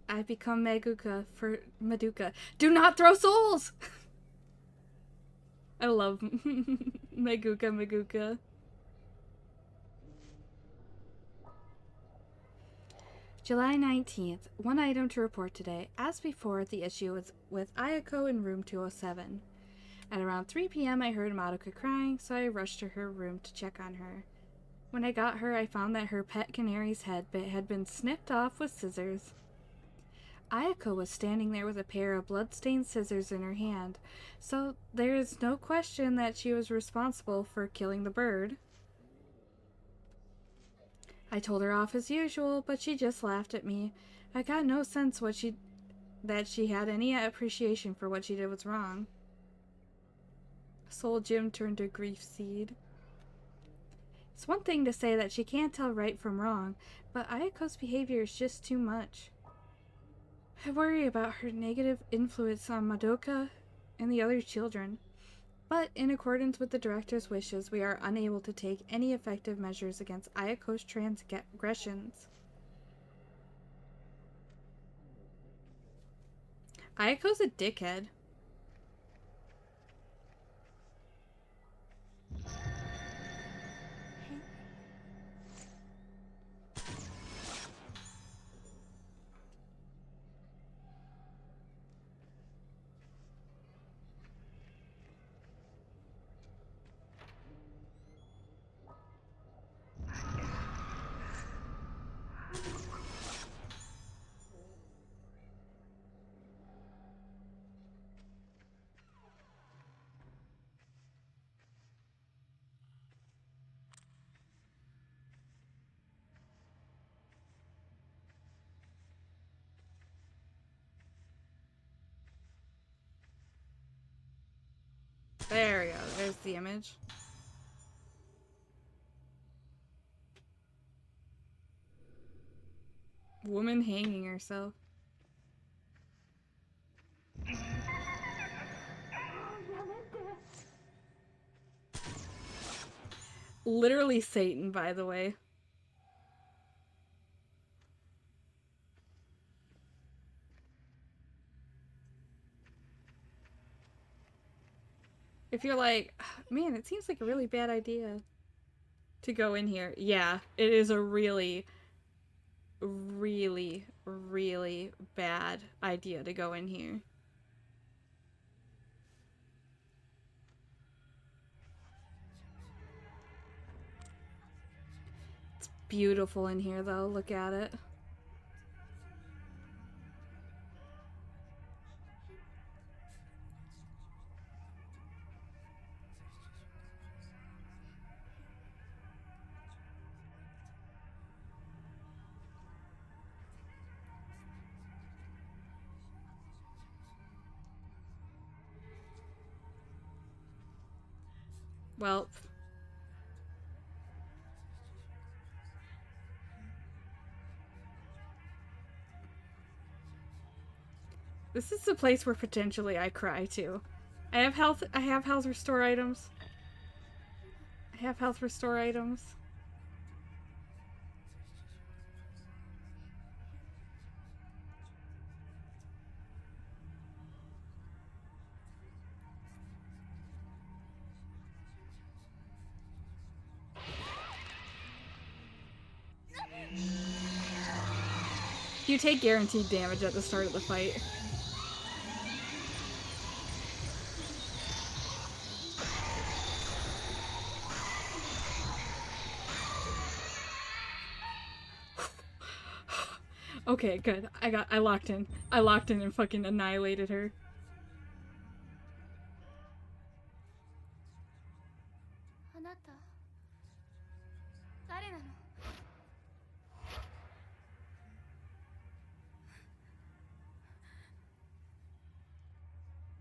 I become Madoka for Madoka. Do not throw souls! I love Maguka. July 19th. One item to report today. As before, the issue was with Ayako in room 207. At around 3 p.m., I heard Madoka crying, so I rushed to her room to check on her. When I got her, I found that her pet canary's head had been snipped off with scissors. Ayako was standing there with a pair of blood-stained scissors in her hand, so there is no question that she was responsible for killing the bird. I told her off as usual, but she just laughed at me. I got no sense that she had any appreciation for what she did was wrong. Soul Jim turned to grief seed. It's one thing to say that she can't tell right from wrong, but Ayako's behavior is just too much. I worry about her negative influence on Madoka and the other children. But in accordance with the director's wishes, we are unable to take any effective measures against Ayako's transgressions. Ayako's a dickhead. There we go. There's the image. Woman hanging herself. Literally Satan, by the way. If you're like, man, it seems like a really bad idea to go in here. Yeah, it is a really, really, really bad idea to go in here. It's beautiful in here, though. Look at it. Well, this is the place where potentially I cry too. I have health restore items. I have health restore items. You take guaranteed damage at the start of the fight. Okay, good. I locked in. I locked in and fucking annihilated her. あなた誰なの？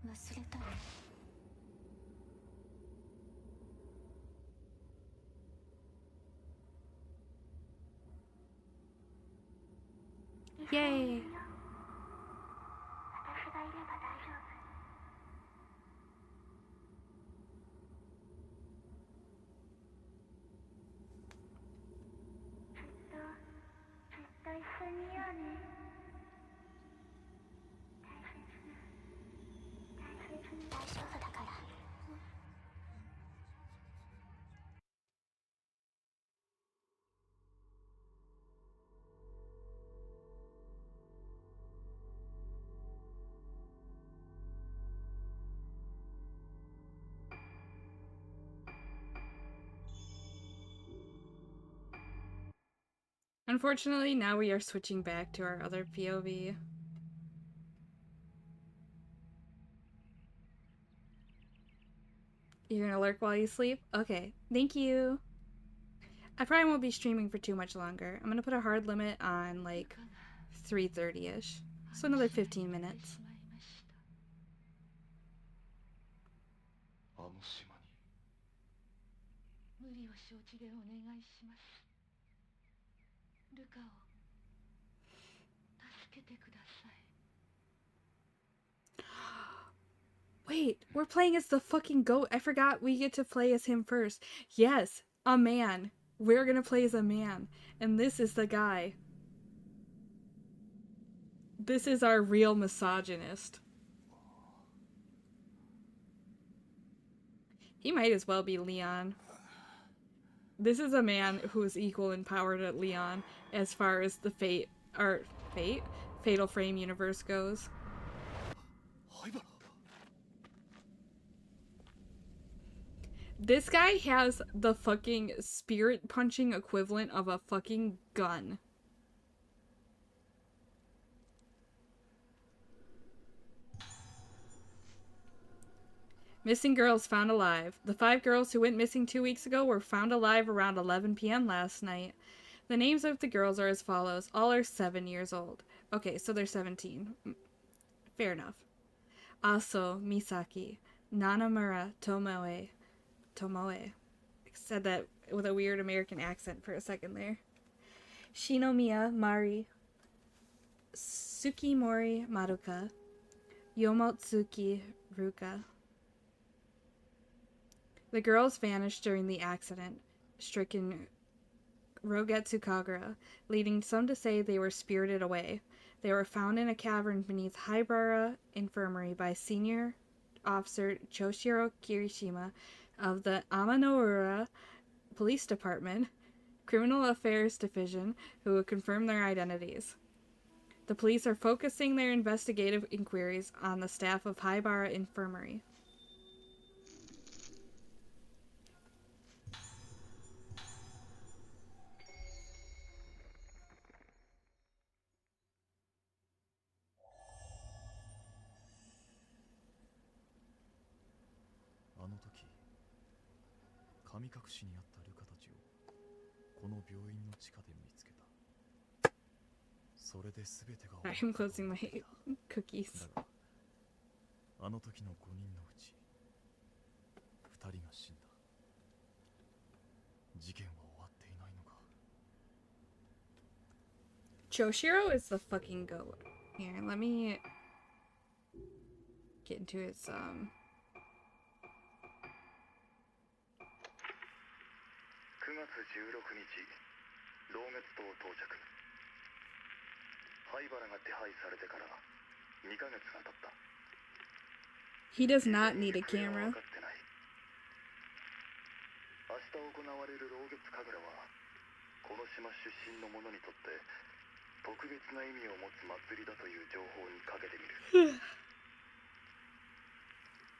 忘れたの？ Yay! 私がいれば大丈夫。ずっと一緒にいようね。大丈夫だから。Unfortunately, now we are switching back to our other POV. You're gonna lurk while you sleep? Okay, thank you. I probably won't be streaming for too much longer. I'm gonna put a hard limit on like 3:30ish. So another 15 minutes. あの島に無理を承知でお願いします。ルカを助けてください。 Wait, we're playing as the fucking goat. I forgot we get to play as him first. Yes, a man. We're gonna play as a man. And this is the guy. This is our real misogynist. He might as well be Leon. This is a man who is equal in power to Leon as far as the Fatal Frame universe goes. This guy has the fucking spirit punching equivalent of a fucking gun. Missing girls found alive. The 5 girls who went missing 2 weeks ago were found alive around 11 p.m. last night. The names of the girls are as follows. All are 7 years old. Okay, so they're 17. Fair enough. Aso Misaki, Nanamura Tomoe. I said that with a weird American accent for a second there. Shinomiya Mari, Tsukimori Maruka, Yomotsuki Ruka. The girls vanished during the accident, stricken Rogetsu Kagura, leading some to say they were spirited away. They were found in a cavern beneath Haibara Infirmary by Senior Officer Choshiro Kirishima of the Amanoura Police Department, Criminal Affairs Division, who would confirm their identities. The police are focusing their investigative inquiries on the staff of Haibara Infirmary. I'm closing my cookies. あの時の5人のうち2人が死んだ。事件は終わっていないのか。 Choshiro is the fucking goat. Here, let me get into his 9月16日、老月島到着。灰原が手配されてから2ヶ月が経った。 He does not need a camera. 明日行われる老月神楽はこの島出身の者にとって特別な意味を持つ祭りだという情報にかけてみる。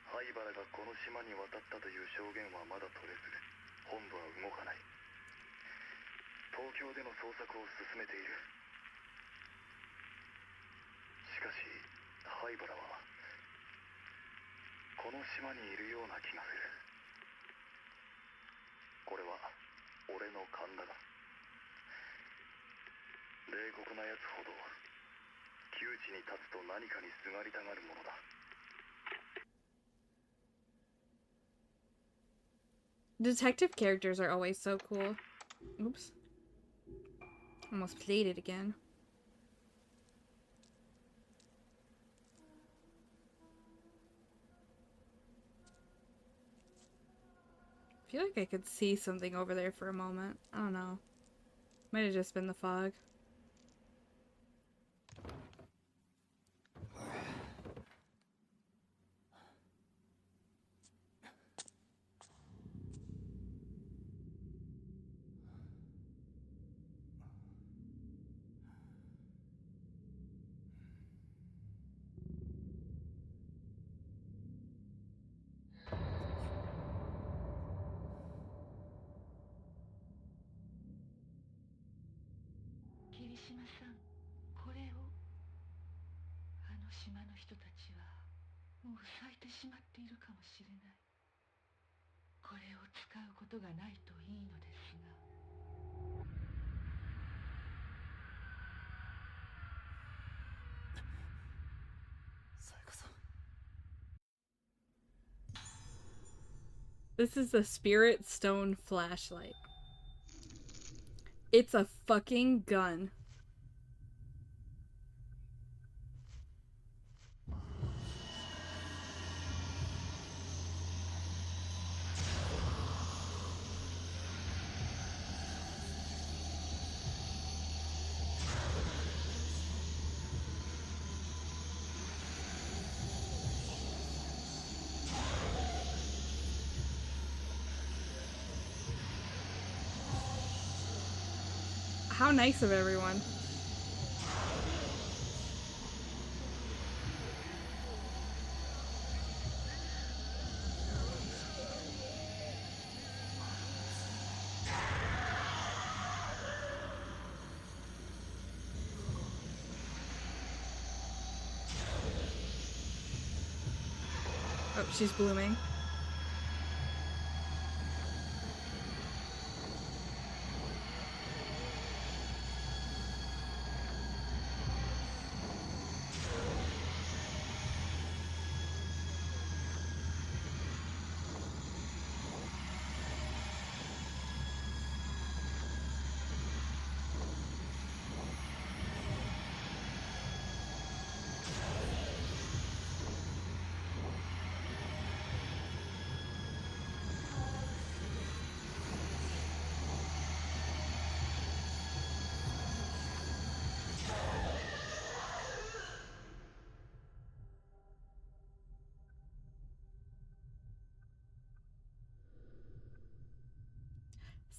灰原がこの島に渡ったという証言はまだ取れず、本部は動かない。東京での捜索を進めている。しかし灰原はこの島にいるような気がする。これは俺の勘だが、冷酷なやつほど窮地に立つと何かにすがりたがるものだ。 Detective characters are always so cool. Oops. Almost played it again. I feel like I could see something over there for a moment. I don't know. Might have just been the fog. This is the Spirit Stone flashlight. It's a fucking gun. How nice of everyone. Oh, she's blooming.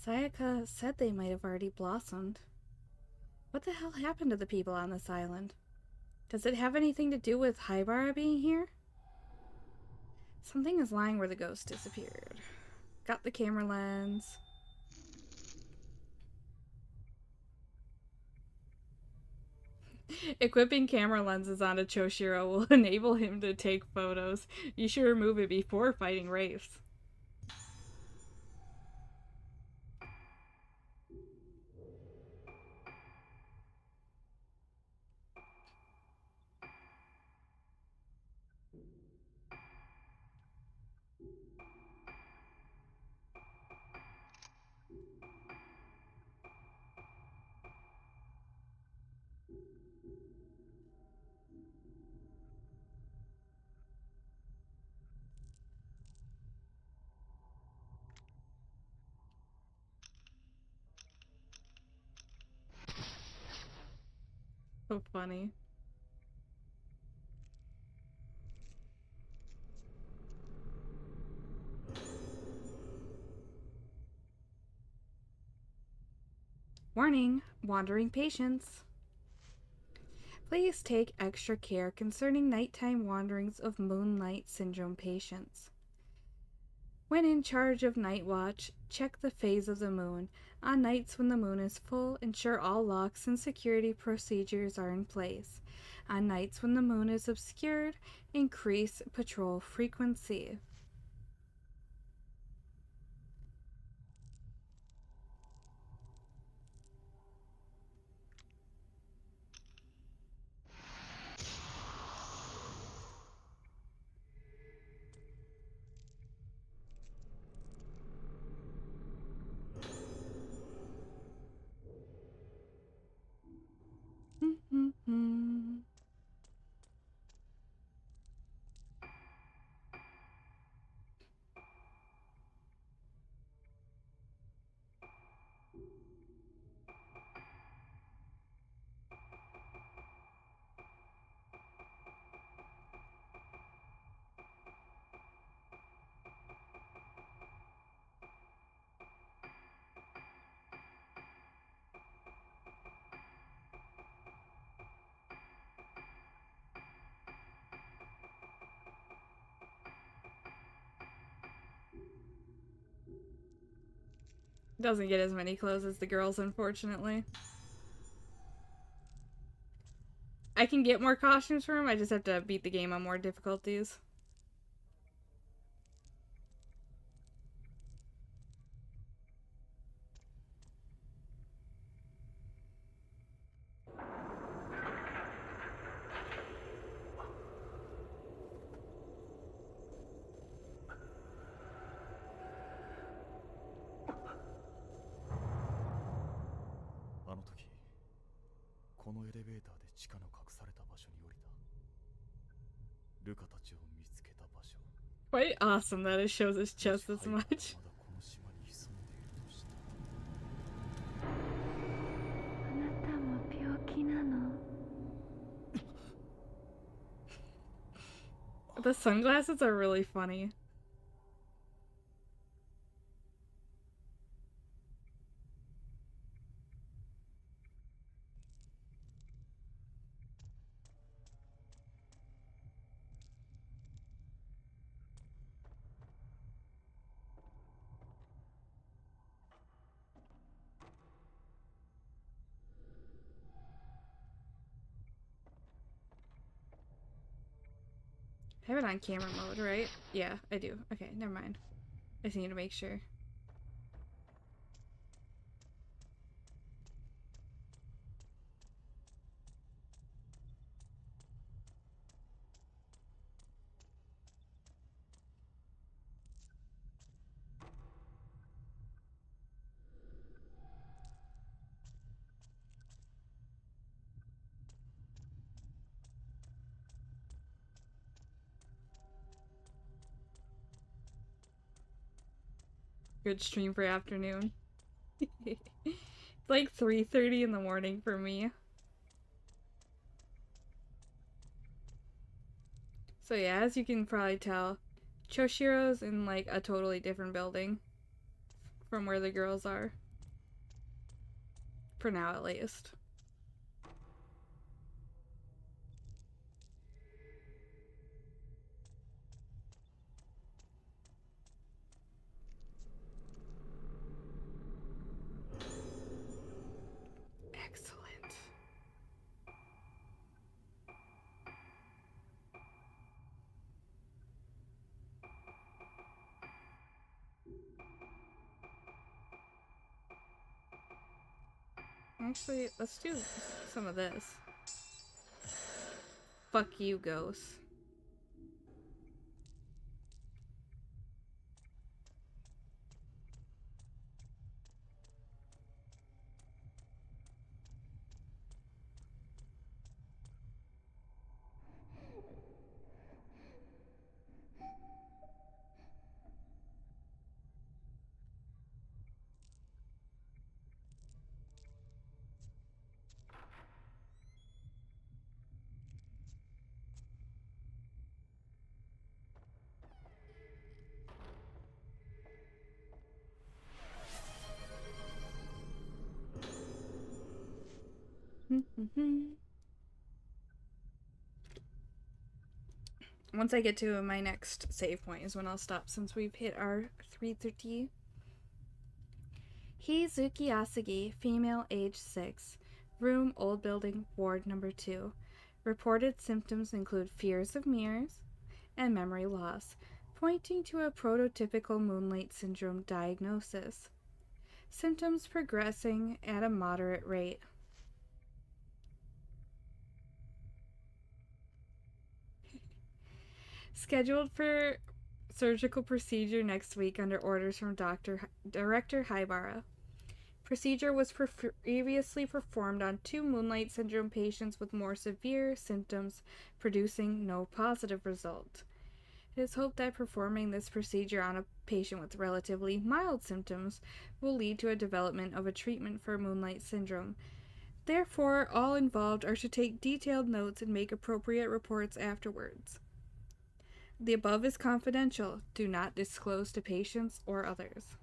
Sayaka said they might have already blossomed. What the hell happened to the people on this island? Does it have anything to do with Haibara being here? Something is lying where the ghost disappeared. Got the camera lens. Equipping camera lenses onto Choshiro will enable him to take photos. You should remove it before fighting Wraiths. So funny. Warning, wandering patients. Please take extra care concerning nighttime wanderings of Moonlight Syndrome patients. When in charge of night watch, check the phase of the moon. On nights when the moon is full, ensure all locks and security procedures are in place. On nights when the moon is obscured, increase patrol frequency. Doesn't get as many clothes as the girls, unfortunately. I can get more costumes for him, I just have to beat the game on more difficulties. Quite awesome that it shows his chest this much. The sunglasses are really funny. I have it on camera mode, right? Yeah, I do. Okay, never mind. I just need to make sure. Good stream for afternoon. It's like 3:30 in the morning for me. So yeah, as you can probably tell, Choshiro's in like a totally different building from where the girls are. For now, at least. Excellent. Actually, let's do some of this. Fuck you, ghosts. Once I get to my next save point is when I'll stop, since we've hit our 3:30. Heizuki Asagi, female, age 6. Room, old building, ward number 2. Reported symptoms include fears of mirrors and memory loss, pointing to a prototypical Moonlight Syndrome diagnosis. Symptoms progressing at a moderate rate. Scheduled for surgical procedure next week under orders from Director Haibara. Procedure was previously performed on 2 Moonlight Syndrome patients with more severe symptoms, producing no positive result. It is hoped that performing this procedure on a patient with relatively mild symptoms will lead to a development of a treatment for Moonlight Syndrome. Therefore, all involved are to take detailed notes and make appropriate reports afterwards. The above is confidential. Do not disclose to patients or others.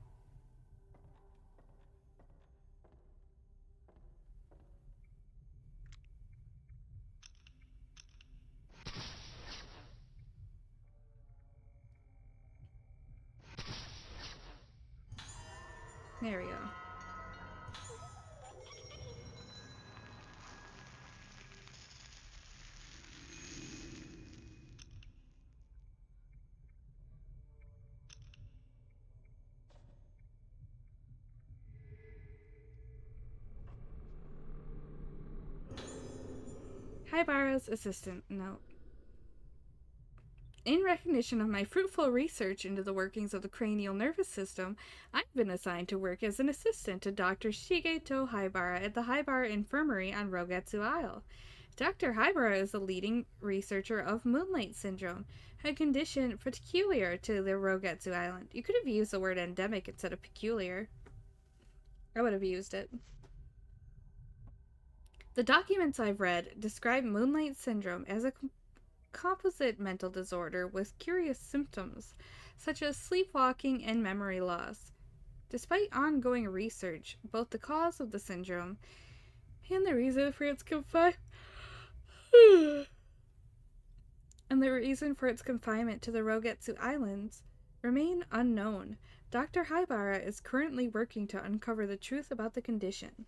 There we go. Haibara's assistant note. In recognition of my fruitful research into the workings of the cranial nervous system, I've been assigned to work as an assistant to Dr. Shigeto Haibara at the Haibara Infirmary on Rogetsu Isle. Dr. Haibara is a leading researcher of Moonlight Syndrome, a condition peculiar to the Rogetsu Island. You could have used the word endemic instead of peculiar. I would have used it. The documents I've read describe Moonlight Syndrome as a composite mental disorder with curious symptoms, such as sleepwalking and memory loss. Despite ongoing research, both the cause of the syndrome and the reason for its confinement to the Rogetsu Islands remain unknown. Dr. Haibara is currently working to uncover the truth about the condition.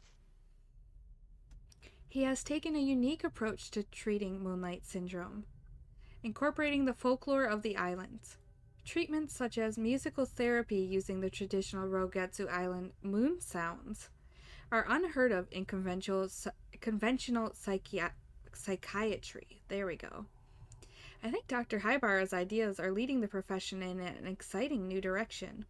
He has taken a unique approach to treating Moonlight Syndrome, incorporating the folklore of the islands. Treatments such as musical therapy using the traditional Rogetsu Island moon sounds are unheard of in conventional psychiatry. There we go. I think Dr. Haibara's ideas are leading the profession in an exciting new direction.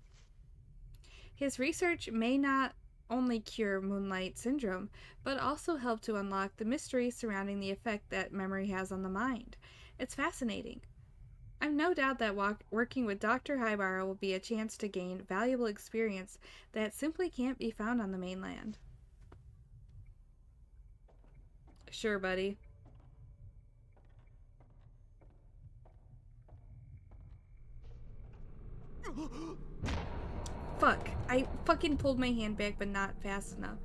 His research may not only cure Moonlight Syndrome, but also help to unlock the mystery surrounding the effect that memory has on the mind. It's fascinating. I've no doubt that working with Dr. Haibara will be a chance to gain valuable experience that simply can't be found on the mainland. Sure, buddy. Fuck. I fucking pulled my hand back, but not fast enough.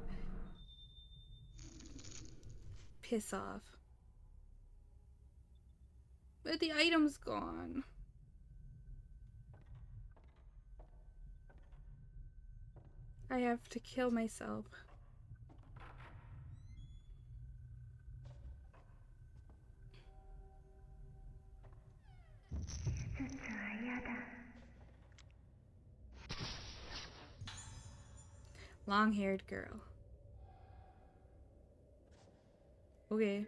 Piss off. But the item's gone. I have to kill myself. Long-haired girl. Okay.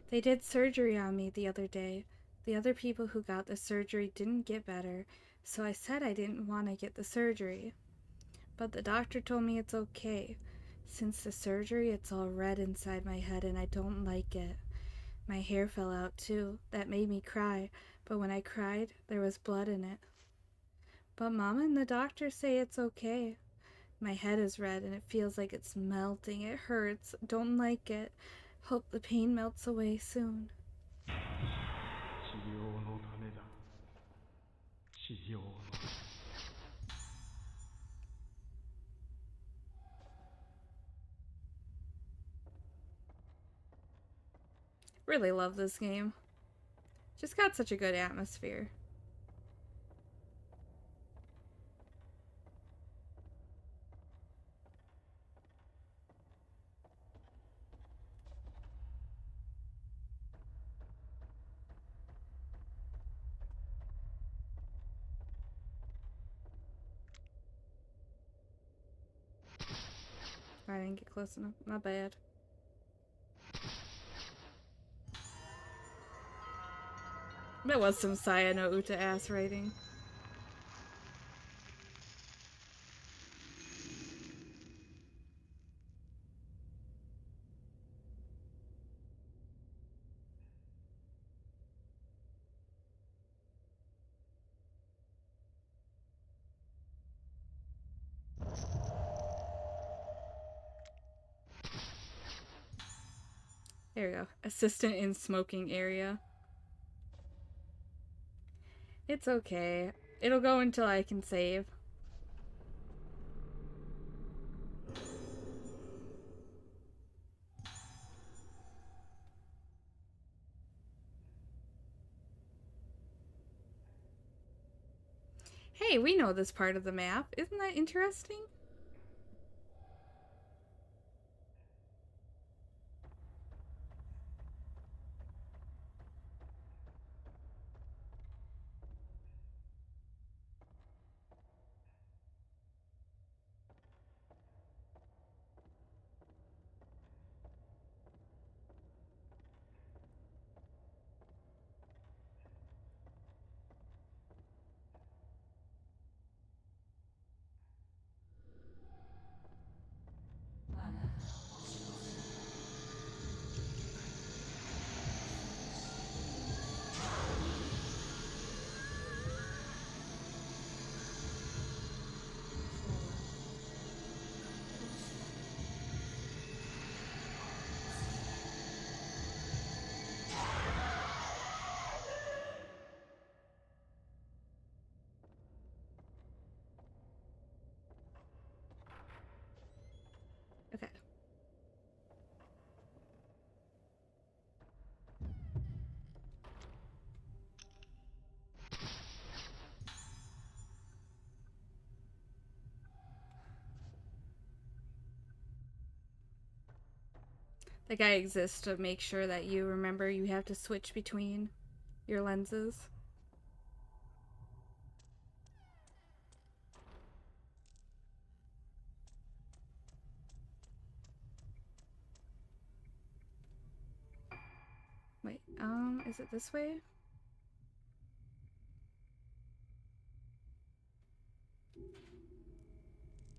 They did surgery on me the other day. The other people who got the surgery didn't get better, so I said I didn't want to get the surgery. But the doctor told me it's okay. Since the surgery, it's all red inside my head and I don't like it. My hair fell out too. That made me cry, but when I cried, there was blood in it. But Mama and the doctor say it's okay. My head is red and it feels like it's melting. It hurts. Don't like it. Hope the pain melts away soon. Really love this game. Just got such a good atmosphere. I didn't get close enough. Not bad. That was some Saya no Uta ass writing. There we go. Assistant in smoking area. It's okay. It'll go until I can save. Hey, we know this part of the map. Isn't that interesting? Okay. The guy exists to make sure that you remember you have to switch between your lenses. Wait, is it this way?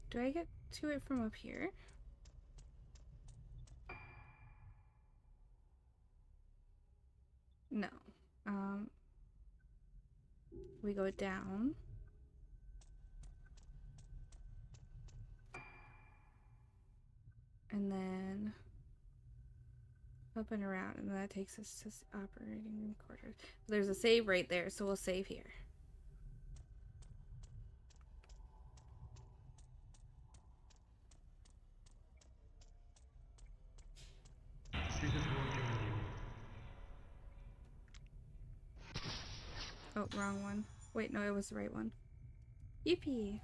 Do I get to it from up here? No. We go down. And then up and around, and that takes us to operating room quarters. There's a save right there, so we'll save here. Oh, wrong one. Wait, no, it was the right one. Yippee!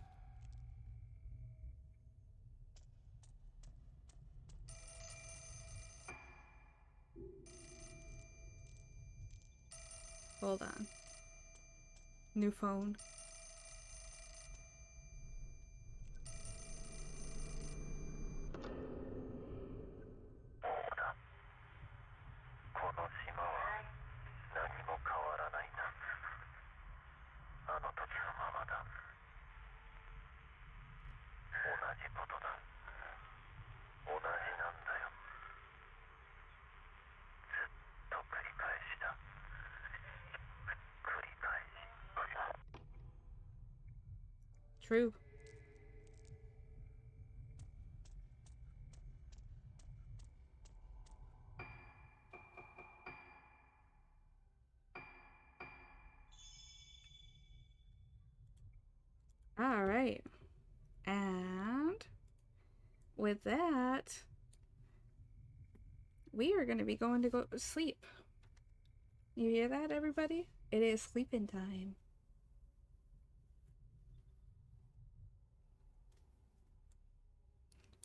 Hold on. New phone. この島は何も変わらないな。あの時のままだ。同じことだ。同じなんだよ。ずっと繰り返しだ。繰り返し。 True. All right. And with that, we are going to be going to go to sleep. You hear that, everybody? It is sleeping time.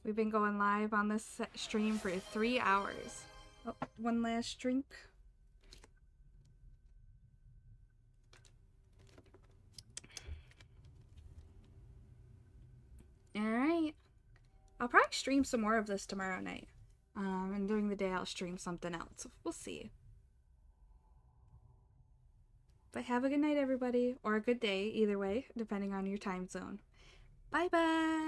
We've been going live on this stream for 3 hours. Oh, one last drink. Alright. I'll probably stream some more of this tomorrow night. And during the day I'll stream something else. We'll see. But have a good night, everybody. Or a good day, either way, depending on your time zone. Bye-bye!